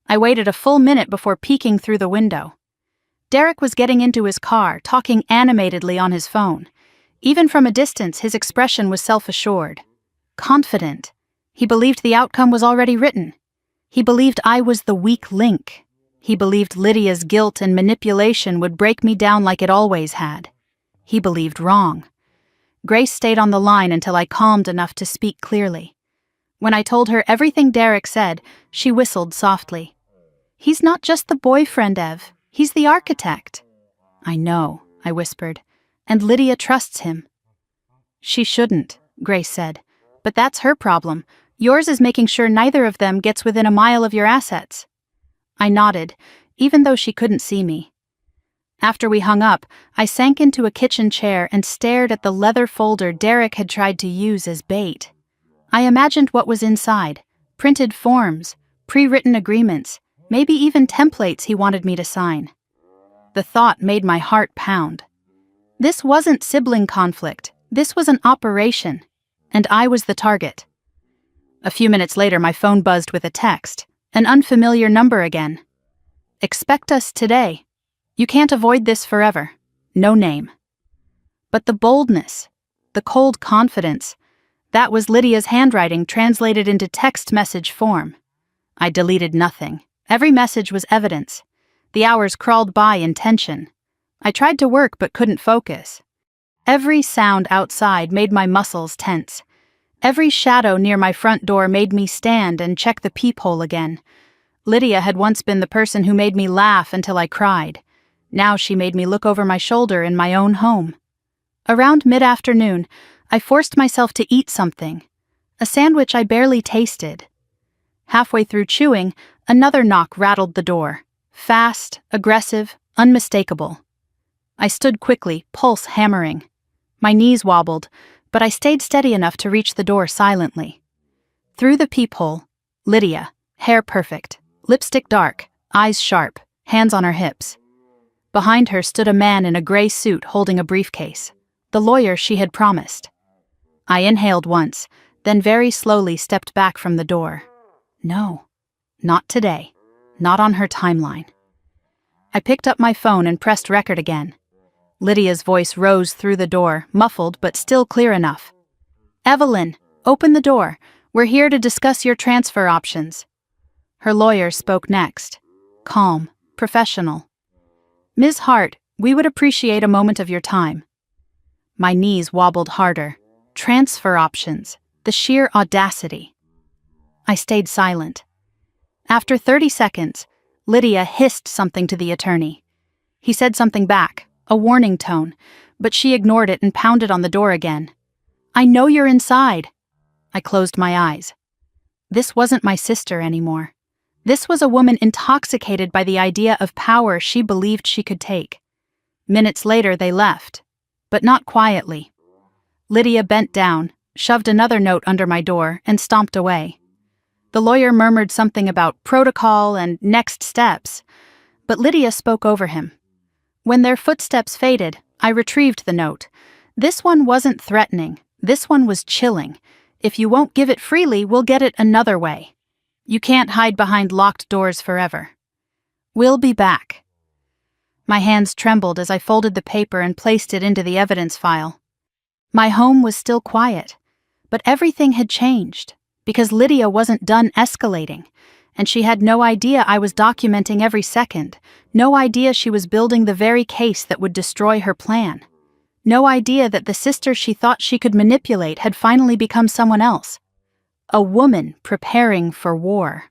I waited a full minute before peeking through the window. Derek was getting into his car, talking animatedly on his phone. Even from a distance, his expression was self-assured. Confident. He believed the outcome was already written. He believed I was the weak link. He believed Lydia's guilt and manipulation would break me down like it always had. He believed wrong. Grace stayed on the line until I calmed enough to speak clearly. When I told her everything Derek said, she whistled softly. He's not just the boyfriend, Ev. He's the architect. I know, I whispered, and Lydia trusts him. She shouldn't, Grace said, but that's her problem. Yours is making sure neither of them gets within a mile of your assets. I nodded, even though she couldn't see me. After we hung up, I sank into a kitchen chair and stared at the leather folder Derek had tried to use as bait. I imagined what was inside: printed forms, pre-written agreements, maybe even templates he wanted me to sign. The thought made my heart pound. This wasn't sibling conflict, this was an operation, and I was the target. A few minutes later, my phone buzzed with a text, an unfamiliar number again. "Expect us today. You can't avoid this forever. No name." But the boldness, the cold confidence, that was Lydia's handwriting translated into text message form. I deleted nothing. Every message was evidence. The hours crawled by in tension. I tried to work but couldn't focus. Every sound outside made my muscles tense. Every shadow near my front door made me stand and check the peephole again. Lydia had once been the person who made me laugh until I cried. Now she made me look over my shoulder in my own home. Around mid-afternoon, I forced myself to eat something, a sandwich I barely tasted. Halfway through chewing, another knock rattled the door. Fast, aggressive, unmistakable. I stood quickly, pulse hammering. My knees wobbled, but I stayed steady enough to reach the door silently. Through the peephole, Lydia, hair perfect, lipstick dark, eyes sharp, hands on her hips. Behind her stood a man in a gray suit holding a briefcase, the lawyer she had promised. I inhaled once, then very slowly stepped back from the door. No, not today, not on her timeline. I picked up my phone and pressed record again. Lydia's voice rose through the door, muffled but still clear enough. "Evelyn, open the door. We're here to discuss your transfer options." Her lawyer spoke next. Calm, professional. "Ms. Hart, we would appreciate a moment of your time." My knees wobbled harder. Transfer options. The sheer audacity. I stayed silent. After 30 seconds, Lydia hissed something to the attorney. He said something back, a warning tone, but she ignored it and pounded on the door again. "I know you're inside." I closed my eyes. This wasn't my sister anymore. This was a woman intoxicated by the idea of power she believed she could take. Minutes later, they left, but not quietly. Lydia bent down, shoved another note under my door, and stomped away. The lawyer murmured something about protocol and next steps, but Lydia spoke over him. When their footsteps faded, I retrieved the note. This one wasn't threatening. This one was chilling. "If you won't give it freely, we'll get it another way. You can't hide behind locked doors forever. We'll be back." My hands trembled as I folded the paper and placed it into the evidence file. My home was still quiet, but everything had changed, because Lydia wasn't done escalating, and she had no idea I was documenting every second, no idea she was building the very case that would destroy her plan, no idea that the sister she thought she could manipulate had finally become someone else. A woman preparing for war.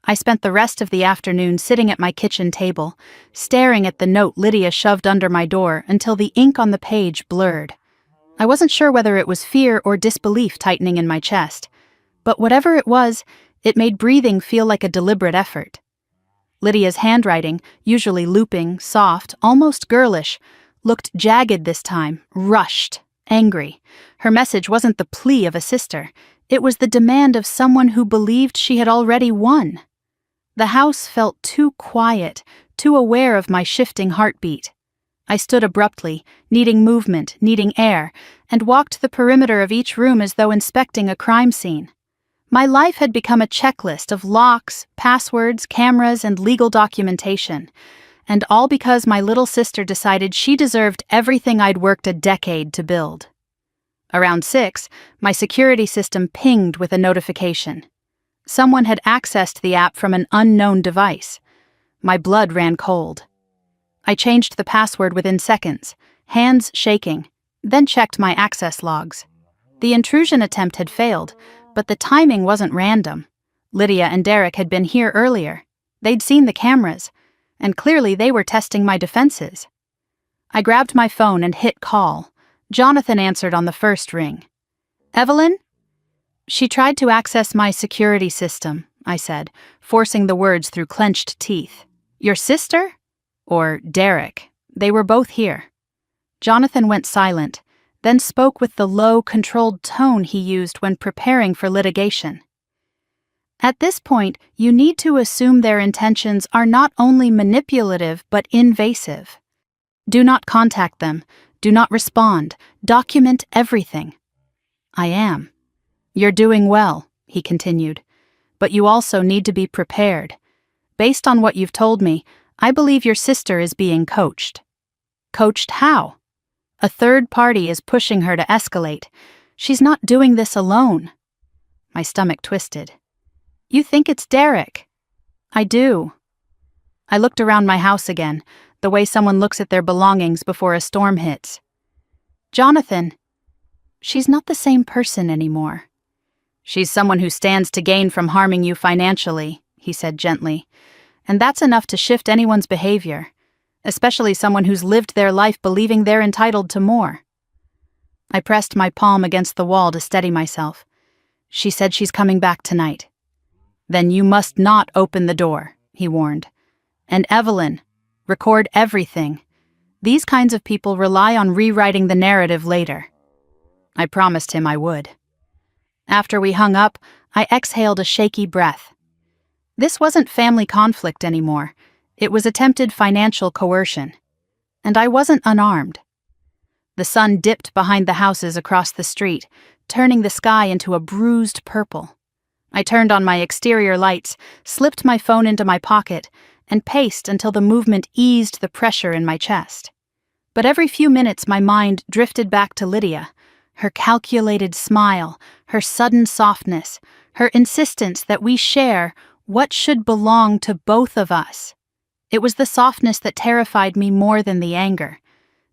I spent the rest of the afternoon sitting at my kitchen table, staring at the note Lydia shoved under my door until the ink on the page blurred. I wasn't sure whether it was fear or disbelief tightening in my chest, but whatever it was, it made breathing feel like a deliberate effort. Lydia's handwriting, usually looping, soft, almost girlish, looked jagged this time, rushed, angry. Her message wasn't the plea of a sister. It was the demand of someone who believed she had already won. The house felt too quiet, too aware of my shifting heartbeat. I stood abruptly, needing movement, needing air, and walked the perimeter of each room as though inspecting a crime scene. My life had become a checklist of locks, passwords, cameras, and legal documentation, and all because my little sister decided she deserved everything I'd worked a decade to build. Around 6, my security system pinged with a notification. Someone had accessed the app from an unknown device. My blood ran cold. I changed the password within seconds, hands shaking, then checked my access logs. The intrusion attempt had failed, but the timing wasn't random. Lydia and Derek had been here earlier. They'd seen the cameras, and clearly they were testing my defenses. I grabbed my phone and hit call. Jonathan answered on the first ring. "Evelyn?" "She tried to access my security system," I said, forcing the words through clenched teeth. "Your sister? Or Derek? They were both here. Jonathan went silent, then spoke with the low, controlled tone he used when preparing for litigation. At this point, you need to assume their intentions are not only manipulative but invasive. Do not contact them. Do not respond. Document everything. I am. You're doing well, he continued. But you also need to be prepared. Based on what you've told me, I believe your sister is being coached. Coached how? A third party is pushing her to escalate. She's not doing this alone. My stomach twisted. You think it's Derek? I do. I looked around my house again, the way someone looks at their belongings before a storm hits. Jonathan, she's not the same person anymore. She's someone who stands to gain from harming you financially, he said gently. And that's enough to shift anyone's behavior, especially someone who's lived their life believing they're entitled to more. I pressed my palm against the wall to steady myself. She said she's coming back tonight. Then you must not open the door, he warned. And Evelyn, record everything. These kinds of people rely on rewriting the narrative later. I promised him I would. After we hung up, I exhaled a shaky breath. This wasn't family conflict anymore. It was attempted financial coercion. And I wasn't unarmed. The sun dipped behind the houses across the street, turning the sky into a bruised purple. I turned on my exterior lights, slipped my phone into my pocket, and paced until the movement eased the pressure in my chest. But every few minutes my mind drifted back to Lydia, her calculated smile, her sudden softness, her insistence that we share what should belong to both of us. It was the softness that terrified me more than the anger,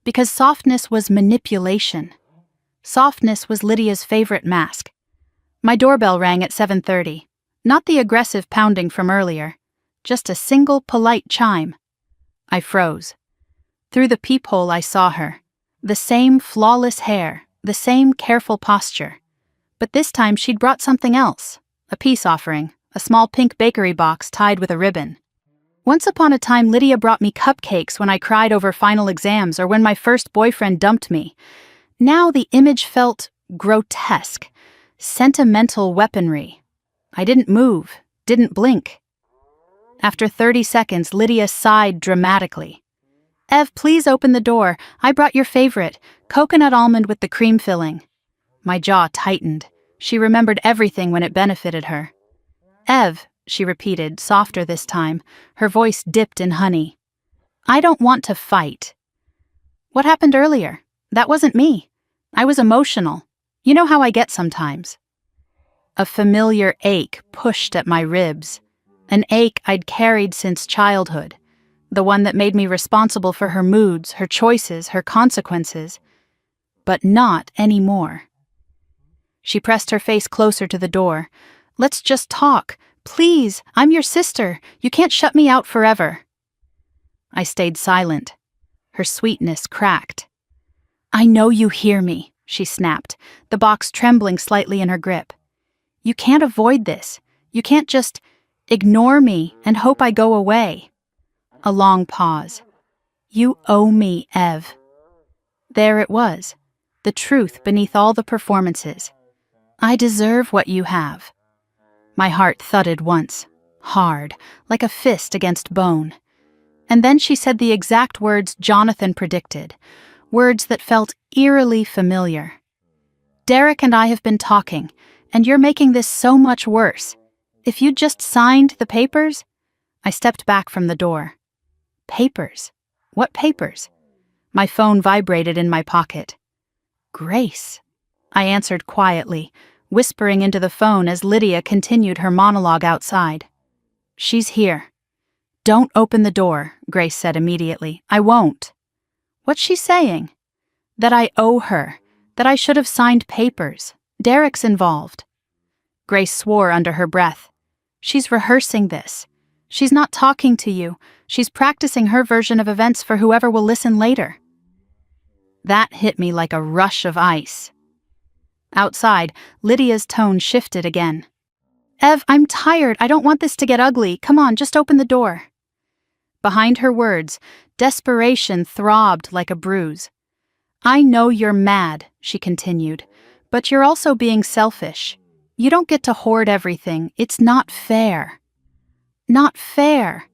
because softness was manipulation. Softness was Lydia's favorite mask. My doorbell rang at 7:30, not the aggressive pounding from earlier, just a single polite chime. I froze. Through the peephole I saw her, the same flawless hair, the same careful posture. But this time she'd brought something else, a peace offering, a small pink bakery box tied with a ribbon. Once upon a time, Lydia brought me cupcakes when I cried over final exams or when my first boyfriend dumped me. Now the image felt grotesque, sentimental weaponry. I didn't move, didn't blink. After 30 seconds, Lydia sighed dramatically. Ev, please open the door. I brought your favorite, coconut almond with the cream filling. My jaw tightened. She remembered everything when it benefited her. Ev, she repeated, softer this time, her voice dipped in honey. I don't want to fight. What happened earlier? That wasn't me. I was emotional. You know how I get sometimes. A familiar ache pushed at my ribs, an ache I'd carried since childhood, the one that made me responsible for her moods, her choices, her consequences. But not anymore. She pressed her face closer to the door. Let's just talk. Please, I'm your sister. You can't shut me out forever. I stayed silent. Her sweetness cracked. I know you hear me, she snapped, the box trembling slightly in her grip. You can't avoid this. You can't just ignore me and hope I go away. A long pause. You owe me, Ev. There it was, the truth beneath all the performances. I deserve what you have. My heart thudded once, hard, like a fist against bone. And then she said the exact words Jonathan predicted, words that felt eerily familiar. Derek and I have been talking, and you're making this so much worse. If you'd just signed the papers? I stepped back from the door. Papers? What papers? My phone vibrated in my pocket. Grace, I answered quietly, whispering into the phone as Lydia continued her monologue outside. She's here. Don't open the door, Grace said immediately. I won't. What's she saying? That I owe her, that I should have signed papers. Derek's involved. Grace swore under her breath. She's rehearsing this. She's not talking to you. She's practicing her version of events for whoever will listen later. That hit me like a rush of ice. Outside, Lydia's tone shifted again. Ev, I'm tired. I don't want this to get ugly. Come on, just open the door. Behind her words, desperation throbbed like a bruise. "I know you're mad," she continued, "but you're also being selfish. You don't get to hoard everything. It's not fair." Not fair.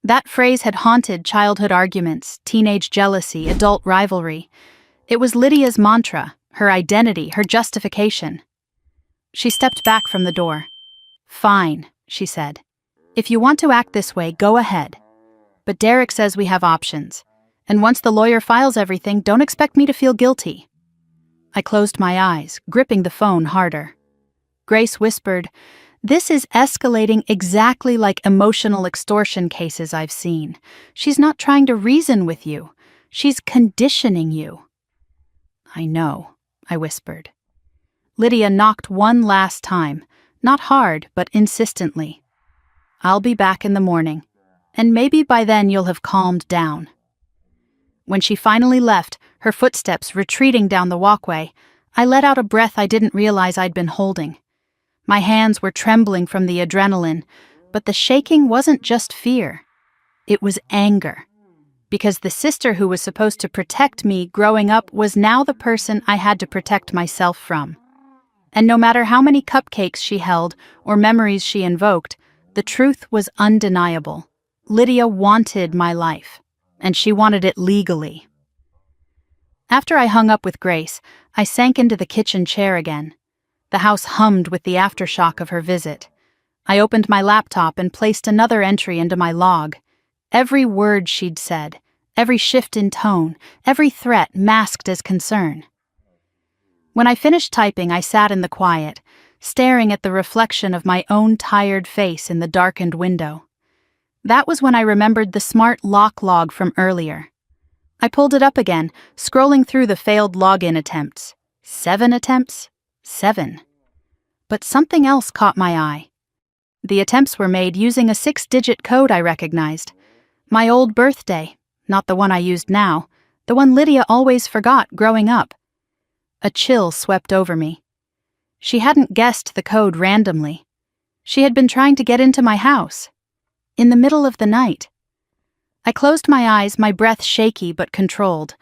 That phrase had haunted childhood arguments, teenage jealousy, adult rivalry. It was Lydia's mantra, her identity, her justification. She stepped back from the door. "Fine," she said. "If you want to act this way, go ahead. But Derek says we have options. And once the lawyer files everything, don't expect me to feel guilty." I closed my eyes, gripping the phone harder. Grace whispered, "This is escalating exactly like emotional extortion cases I've seen. She's not trying to reason with you. She's conditioning you." "I know," I whispered. Lydia knocked one last time, not hard, but insistently. "I'll be back in the morning, and maybe by then you'll have calmed down." When she finally left, her footsteps retreating down the walkway, I let out a breath I didn't realize I'd been holding. My hands were trembling from the adrenaline, but the shaking wasn't just fear. It was anger. Because the sister who was supposed to protect me growing up was now the person I had to protect myself from. And no matter how many cupcakes she held or memories she invoked, the truth was undeniable. Lydia wanted my life, and she wanted it legally. After I hung up with Grace, I sank into the kitchen chair again. The house hummed with the aftershock of her visit. I opened my laptop and placed another entry into my log. Every word she'd said, every shift in tone, every threat masked as concern. When I finished typing, I sat in the quiet, staring at the reflection of my own tired face in the darkened window. That was when I remembered the smart lock log from earlier. I pulled it up again, scrolling through the failed login attempts. 7 attempts? 7. But something else caught my eye. The attempts were made using a 6-digit code I recognized. My old birthday, not the one I used now, the one Lydia always forgot growing up. A chill swept over me. She hadn't guessed the code randomly. She had been trying to get into my house. In the middle of the night. I closed my eyes, my breath shaky but controlled,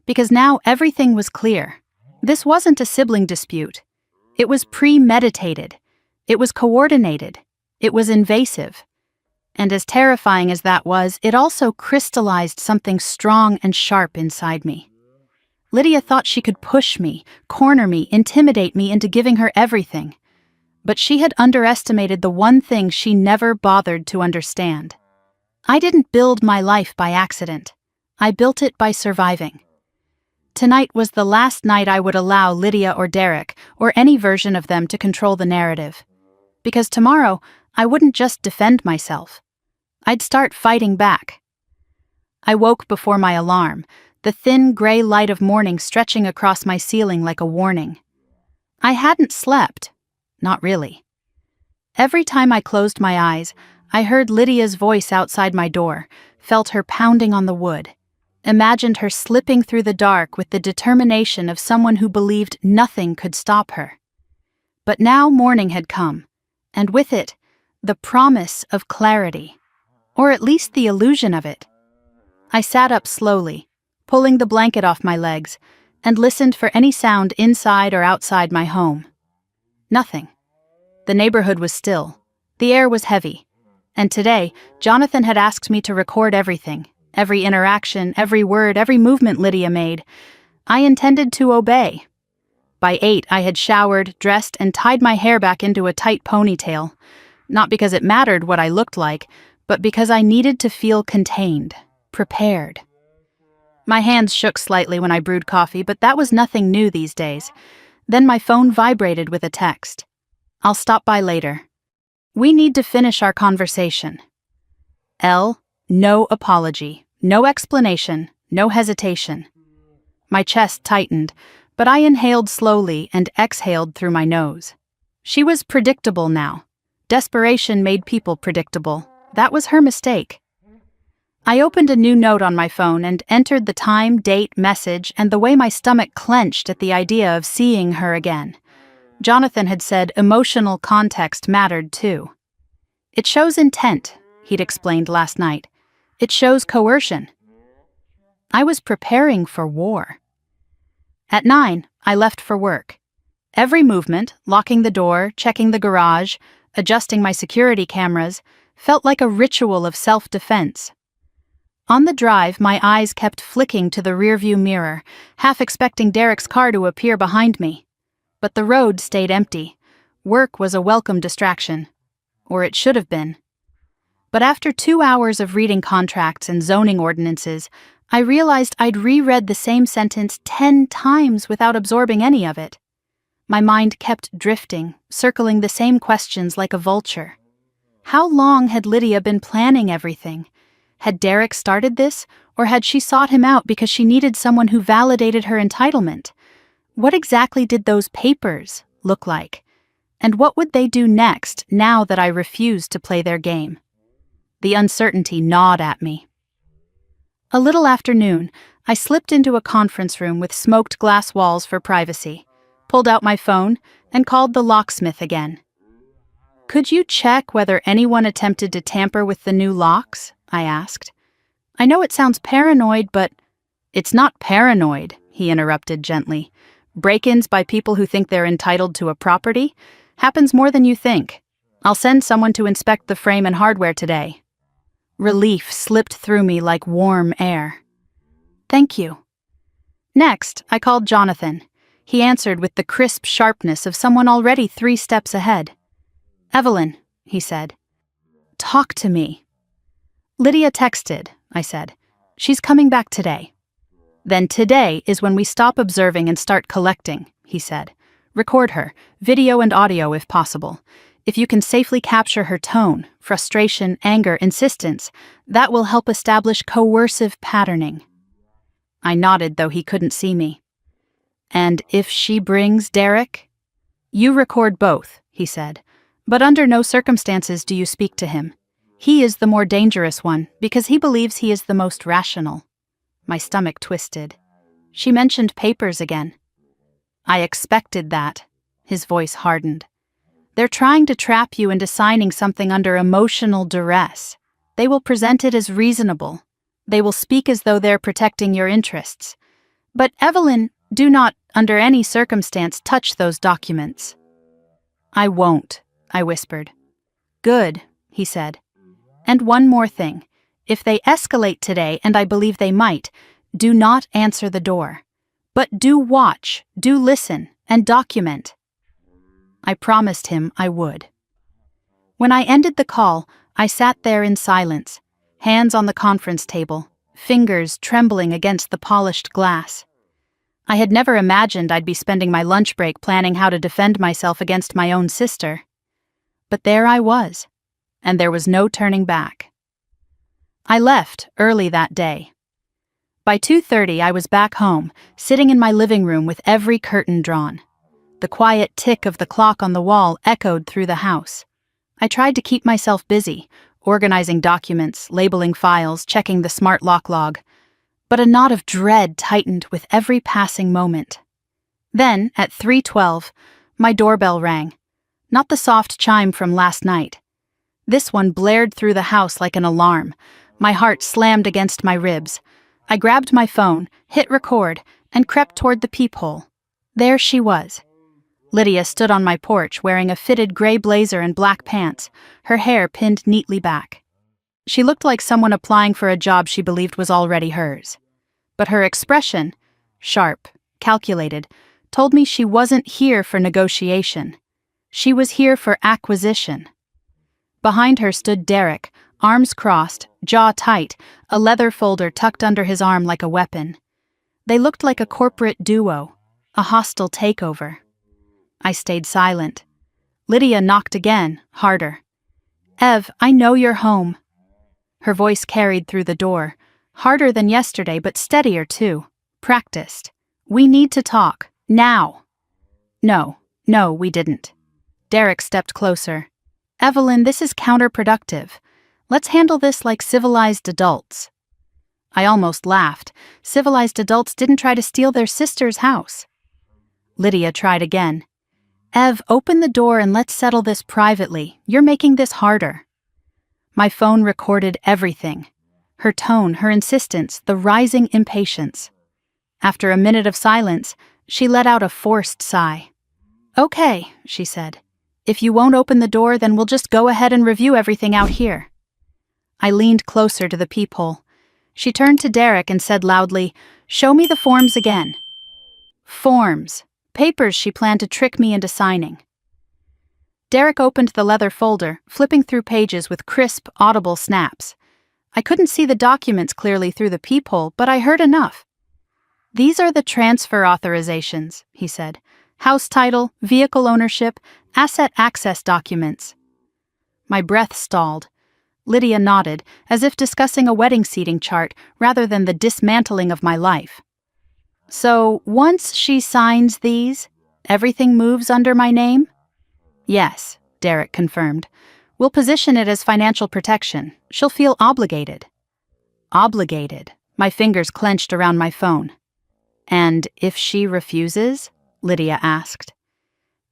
because now everything was clear. This wasn't a sibling dispute. It was premeditated. It was coordinated. It was invasive. And as terrifying as that was, it also crystallized something strong and sharp inside me. Lydia thought she could push me, corner me, intimidate me into giving her everything. But she had underestimated the one thing she never bothered to understand. I didn't build my life by accident. I built it by surviving. Tonight was the last night I would allow Lydia or Derek, or any version of them, to control the narrative. Because tomorrow, I wouldn't just defend myself. I'd start fighting back. I woke before my alarm, the thin gray light of morning stretching across my ceiling like a warning. I hadn't slept. Not really. Every time I closed my eyes, I heard Lydia's voice outside my door, felt her pounding on the wood, imagined her slipping through the dark with the determination of someone who believed nothing could stop her. But now morning had come, and with it, the promise of clarity, or at least the illusion of it. I sat up slowly, pulling the blanket off my legs, and listened for any sound inside or outside my home. Nothing. The neighborhood was still. The air was heavy. And today, Jonathan had asked me to record everything, every interaction, every word, every movement Lydia made. I intended to obey. By 8, I had showered, dressed, and tied my hair back into a tight ponytail. Not because it mattered what I looked like, but because I needed to feel contained, prepared. My hands shook slightly when I brewed coffee, but that was nothing new these days. Then my phone vibrated with a text. "I'll stop by later. We need to finish our conversation." L, no apology, no explanation, no hesitation. My chest tightened, but I inhaled slowly and exhaled through my nose. She was predictable now. Desperation made people predictable. That was her mistake. I opened a new note on my phone and entered the time, date, message, and the way my stomach clenched at the idea of seeing her again. Jonathan had said emotional context mattered too. "It shows intent," he'd explained last night. It shows coercion. I was preparing for war. At 9, I left for work. Every movement, locking the door, checking the garage, adjusting my security cameras, felt like a ritual of self-defense. On the drive, my eyes kept flicking to the rearview mirror, half expecting Derek's car to appear behind me. But the road stayed empty. Work was a welcome distraction. Or it should have been. But after 2 hours of reading contracts and zoning ordinances, I realized I'd reread the same sentence 10 times without absorbing any of it. My mind kept drifting, circling the same questions like a vulture. How long had Lydia been planning everything? Had Derek started this, or had she sought him out because she needed someone who validated her entitlement? What exactly did those papers look like? And what would they do next now that I refused to play their game? The uncertainty gnawed at me. A little after noon, I slipped into a conference room with smoked glass walls for privacy, pulled out my phone, and called the locksmith again. "Could you check whether anyone attempted to tamper with the new locks?" I asked. "I know it sounds paranoid, but—" "It's not paranoid," he interrupted gently. "Break-ins by people who think they're entitled to a property happens more than you think. I'll send someone to inspect the frame and hardware today." Relief slipped through me like warm air. "Thank you." Next, I called Jonathan. He answered with the crisp sharpness of someone already 3 steps ahead. "Evelyn," he said. "Talk to me." "Lydia texted," I said. "She's coming back today." "Then today is when we stop observing and start collecting," he said. "Record her, video and audio if possible. If you can safely capture her tone, frustration, anger, insistence, that will help establish coercive patterning." I nodded, though he couldn't see me. "And if she brings Derek?" "You record both," he said. "But under no circumstances do you speak to him. He is the more dangerous one because he believes he is the most rational." My stomach twisted. She mentioned papers again. "I expected that." His voice hardened. "They're trying to trap you into signing something under emotional duress. They will present it as reasonable. They will speak as though they're protecting your interests. But Evelyn, do not, under any circumstance, touch those documents." "I won't," I whispered. "Good," he said. "And one more thing. If they escalate today, and I believe they might, do not answer the door. But do watch, do listen, and document." I promised him I would. When I ended the call, I sat there in silence, hands on the conference table, fingers trembling against the polished glass. I had never imagined I'd be spending my lunch break planning how to defend myself against my own sister. But there I was, and there was no turning back. I left early that day. By 2:30, I was back home, sitting in my living room with every curtain drawn. The quiet tick of the clock on the wall echoed through the house. I tried to keep myself busy, organizing documents, labeling files, checking the smart lock log. But a knot of dread tightened with every passing moment. Then, at 3:12, my doorbell rang. Not the soft chime from last night. This one blared through the house like an alarm. My heart slammed against my ribs. I grabbed my phone, hit record, and crept toward the peephole. There she was. Lydia stood on my porch wearing a fitted gray blazer and black pants, her hair pinned neatly back. She looked like someone applying for a job she believed was already hers. But her expression, sharp, calculated, told me she wasn't here for negotiation. She was here for acquisition. Behind her stood Derek, arms crossed, jaw tight, a leather folder tucked under his arm like a weapon. They looked like a corporate duo, a hostile takeover. I stayed silent. Lydia knocked again, harder. "Ev, I know you're home." Her voice carried through the door, harder than yesterday but steadier too, practiced. "We need to talk, now." No, we didn't. Derek stepped closer. "Evelyn, this is counterproductive. Let's handle this like civilized adults." I almost laughed. Civilized adults didn't try to steal their sister's house. Lydia tried again. "Ev, open the door and let's settle this privately. You're making this harder." My phone recorded everything. Her tone, her insistence, the rising impatience. After a minute of silence, she let out a forced sigh. "Okay," she said. "If you won't open the door, then we'll just go ahead and review everything out here." I leaned closer to the peephole. She turned to Derek and said loudly, "Show me the forms again." Forms. Papers she planned to trick me into signing. Derek opened the leather folder, flipping through pages with crisp, audible snaps. I couldn't see the documents clearly through the peephole, but I heard enough. "These are the transfer authorizations," he said. "House title, vehicle ownership, asset access documents." My breath stalled. Lydia nodded, as if discussing a wedding seating chart rather than the dismantling of my life. "So, once she signs these, everything moves under my name?" "Yes," Derek confirmed. "We'll position it as financial protection. She'll feel obligated." Obligated. My fingers clenched around my phone. "And if she refuses?" Lydia asked.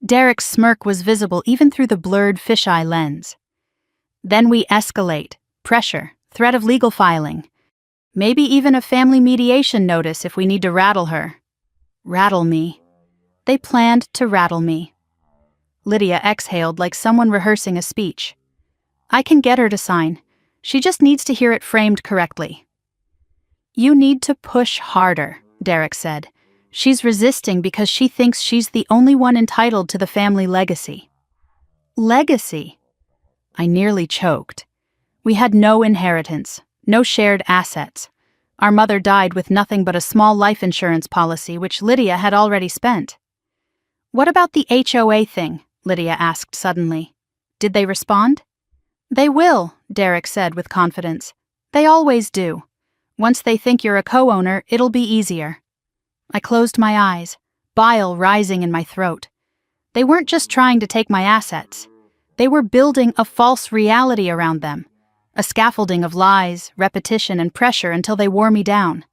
Derek's smirk was visible even through the blurred fisheye lens. "Then we escalate. Pressure. Threat of legal filing. Maybe even a family mediation notice if we need to rattle her." Rattle me. They planned to rattle me. Lydia exhaled like someone rehearsing a speech. "I can get her to sign. She just needs to hear it framed correctly." "You need to push harder," Derek said. "She's resisting because she thinks she's the only one entitled to the family legacy." Legacy? I nearly choked. We had no inheritance, no shared assets. Our mother died with nothing but a small life insurance policy which Lydia had already spent. "What about the HOA thing?" Lydia asked suddenly. "Did they respond?" "They will," Derek said with confidence. "They always do. Once they think you're a co-owner, it'll be easier." I closed my eyes, bile rising in my throat. They weren't just trying to take my assets. They were building a false reality around them, a scaffolding of lies, repetition, and pressure until they wore me down.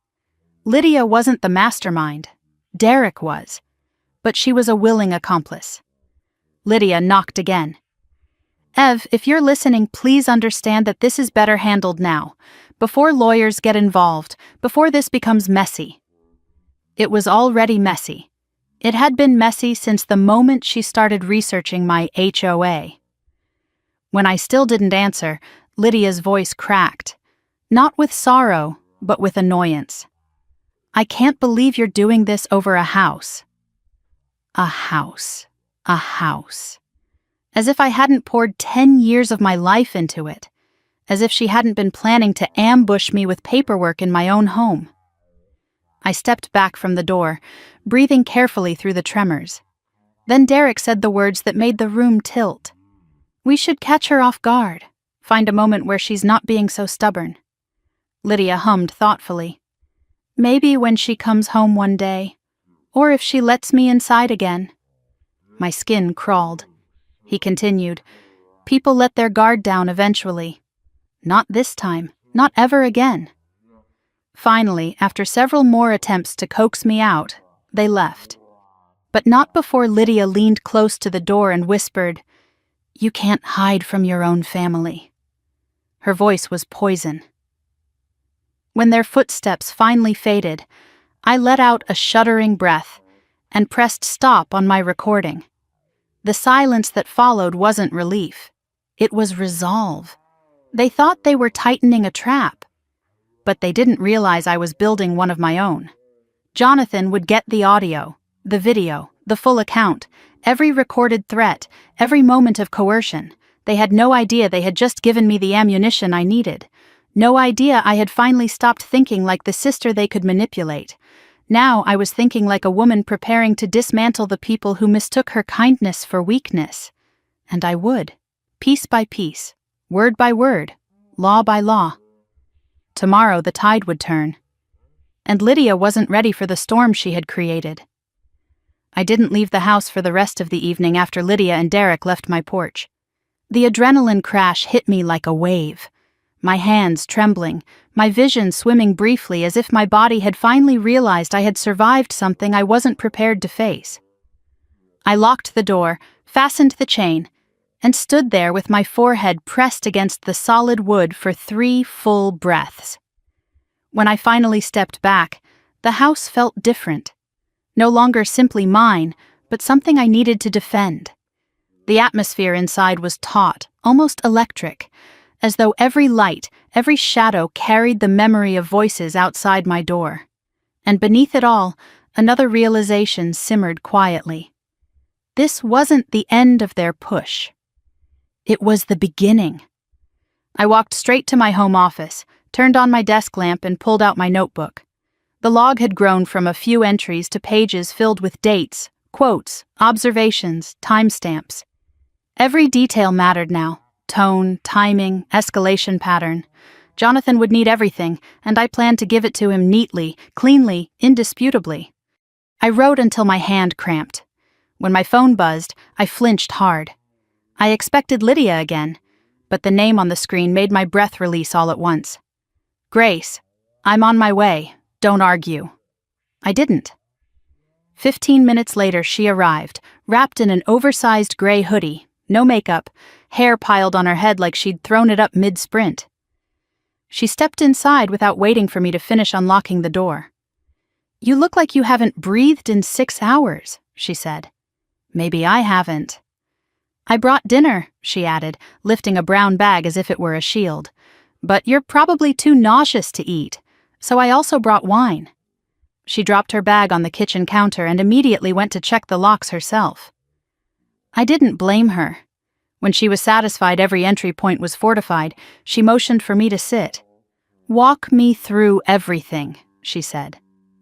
Lydia wasn't the mastermind. Derek was. But she was a willing accomplice. Lydia knocked again. "Ev, if you're listening, please understand that this is better handled now, before lawyers get involved, before this becomes messy." It was already messy. It had been messy since the moment she started researching my HOA. When I still didn't answer, Lydia's voice cracked. Not with sorrow, but with annoyance. "I can't believe you're doing this over a house." A house. A house. As if I hadn't poured 10 years of my life into it. As if she hadn't been planning to ambush me with paperwork in my own home. I stepped back from the door, breathing carefully through the tremors. Then Derek said the words that made the room tilt. "We should catch her off guard. Find a moment where she's not being so stubborn." Lydia hummed thoughtfully. "Maybe when she comes home one day. Or if she lets me inside again." My skin crawled. He continued, "People let their guard down eventually. Not this time. Not ever again." Finally, after several more attempts to coax me out, they left. But not before Lydia leaned close to the door and whispered, "You can't hide from your own family." Her voice was poison. When their footsteps finally faded, I let out a shuddering breath and pressed stop on my recording. The silence that followed wasn't relief. It was resolve. They thought they were tightening a trap. But they didn't realize I was building one of my own. Jonathan would get the audio, the video, the full account, every recorded threat, every moment of coercion. They had no idea they had just given me the ammunition I needed. No idea I had finally stopped thinking like the sister they could manipulate. Now I was thinking like a woman preparing to dismantle the people who mistook her kindness for weakness. And I would, piece by piece, word by word, law by law. Tomorrow the tide would turn. And Lydia wasn't ready for the storm she had created. I didn't leave the house for the rest of the evening after Lydia and Derek left my porch. The adrenaline crash hit me like a wave. My hands trembling, my vision swimming briefly as if my body had finally realized I had survived something I wasn't prepared to face. I locked the door, fastened the chain, and stood there with my forehead pressed against the solid wood for 3 full breaths. When I finally stepped back, the house felt different. No longer simply mine, but something I needed to defend. The atmosphere inside was taut, almost electric, as though every light, every shadow carried the memory of voices outside my door. And beneath it all, another realization simmered quietly. This wasn't the end of their push. It was the beginning. I walked straight to my home office, turned on my desk lamp and pulled out my notebook. The log had grown from a few entries to pages filled with dates, quotes, observations, timestamps. Every detail mattered now. Tone, timing, escalation pattern. Jonathan would need everything, and I planned to give it to him neatly, cleanly, indisputably. I wrote until my hand cramped. When my phone buzzed, I flinched hard. I expected Lydia again, but the name on the screen made my breath release all at once. Grace, I'm on my way. Don't argue. I didn't. 15 minutes later, she arrived, wrapped in an oversized gray hoodie, no makeup, hair piled on her head like she'd thrown it up mid-sprint. She stepped inside without waiting for me to finish unlocking the door. You look like you haven't breathed in 6 hours, she said. Maybe I haven't. I brought dinner, she added, lifting a brown bag as if it were a shield. But you're probably too nauseous to eat, so I also brought wine. She dropped her bag on the kitchen counter and immediately went to check the locks herself. I didn't blame her. When she was satisfied every entry point was fortified, she motioned for me to sit. Walk me through everything, she said.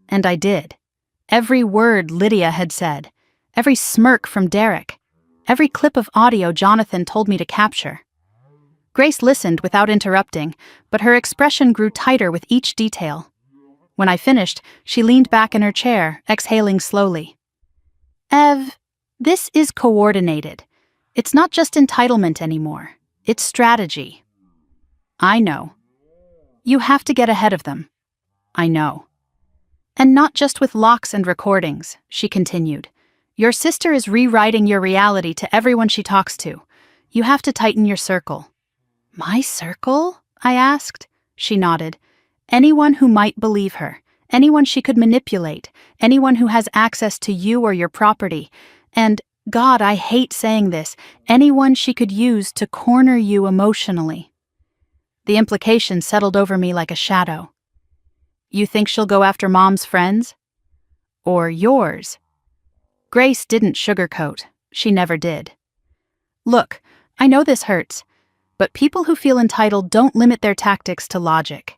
And I did. Every word Lydia had said, every smirk from Derek, every clip of audio Jonathan told me to capture. Grace listened without interrupting, but her expression grew tighter with each detail. When I finished, she leaned back in her chair, exhaling slowly. Ev, this is coordinated. It's not just entitlement anymore. It's strategy. I know. You have to get ahead of them. I know. And not just with locks and recordings, she continued. Your sister is rewriting your reality to everyone she talks to. You have to tighten your circle. My circle? I asked. She nodded. Anyone who might believe her. Anyone she could manipulate. Anyone who has access to you or your property. And, God, I hate saying this, anyone she could use to corner you emotionally. The implication settled over me like a shadow. You think she'll go after Mom's friends? Or yours? Grace didn't sugarcoat. She never did. Look, I know this hurts, but people who feel entitled don't limit their tactics to logic.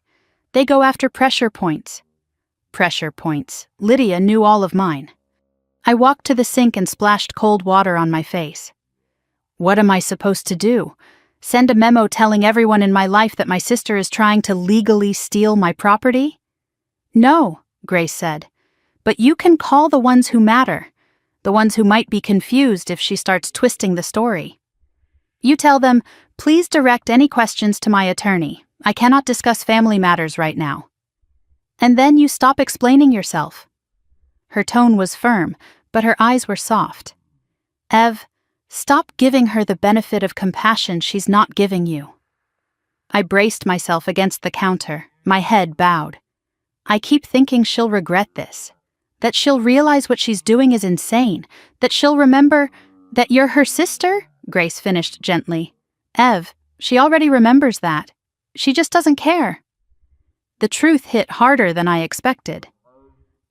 They go after pressure points. Pressure points. Lydia knew all of mine. I walked to the sink and splashed cold water on my face. What am I supposed to do? Send a memo telling everyone in my life that my sister is trying to legally steal my property? No, Grace said. But you can call the ones who matter, the ones who might be confused if she starts twisting the story. You tell them, please direct any questions to my attorney. I cannot discuss family matters right now. And then you stop explaining yourself. Her tone was firm, but her eyes were soft. Ev, stop giving her the benefit of compassion she's not giving you. I braced myself against the counter, my head bowed. I keep thinking she'll regret this, that she'll realize what she's doing is insane, that she'll remember that you're her sister, Grace finished gently. Ev, she already remembers that. She just doesn't care. The truth hit harder than I expected.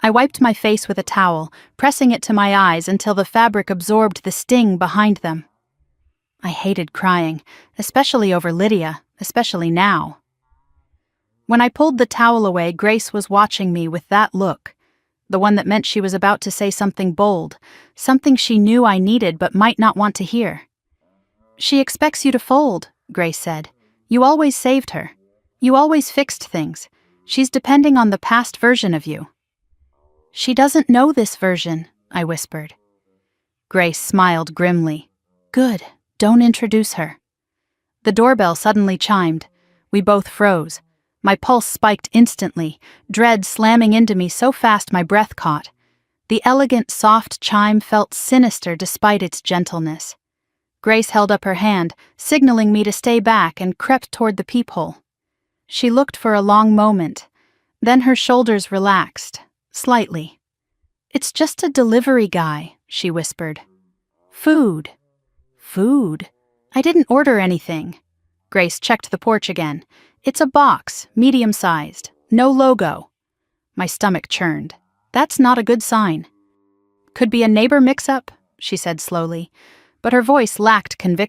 I wiped my face with a towel, pressing it to my eyes until the fabric absorbed the sting behind them. I hated crying, especially over Lydia, especially now. When I pulled the towel away, Grace was watching me with that look, the one that meant she was about to say something bold, something she knew I needed but might not want to hear. She expects you to fold, Grace said. You always saved her. You always fixed things. She's depending on the past version of you. She doesn't know this version, I whispered. Grace smiled grimly. Good, don't introduce her. The doorbell suddenly chimed. We both froze. My pulse spiked instantly, dread slamming into me so fast my breath caught. The elegant, soft chime felt sinister despite its gentleness. Grace held up her hand, signaling me to stay back, and crept toward the peephole. She looked for a long moment. Then her shoulders relaxed, slightly. "It's just a delivery guy," she whispered. "Food. Food? I didn't order anything." Grace checked the porch again. "It's a box, medium-sized, no logo." My stomach churned. That's not a good sign. "Could be a neighbor mix-up," she said slowly, but her voice lacked conviction.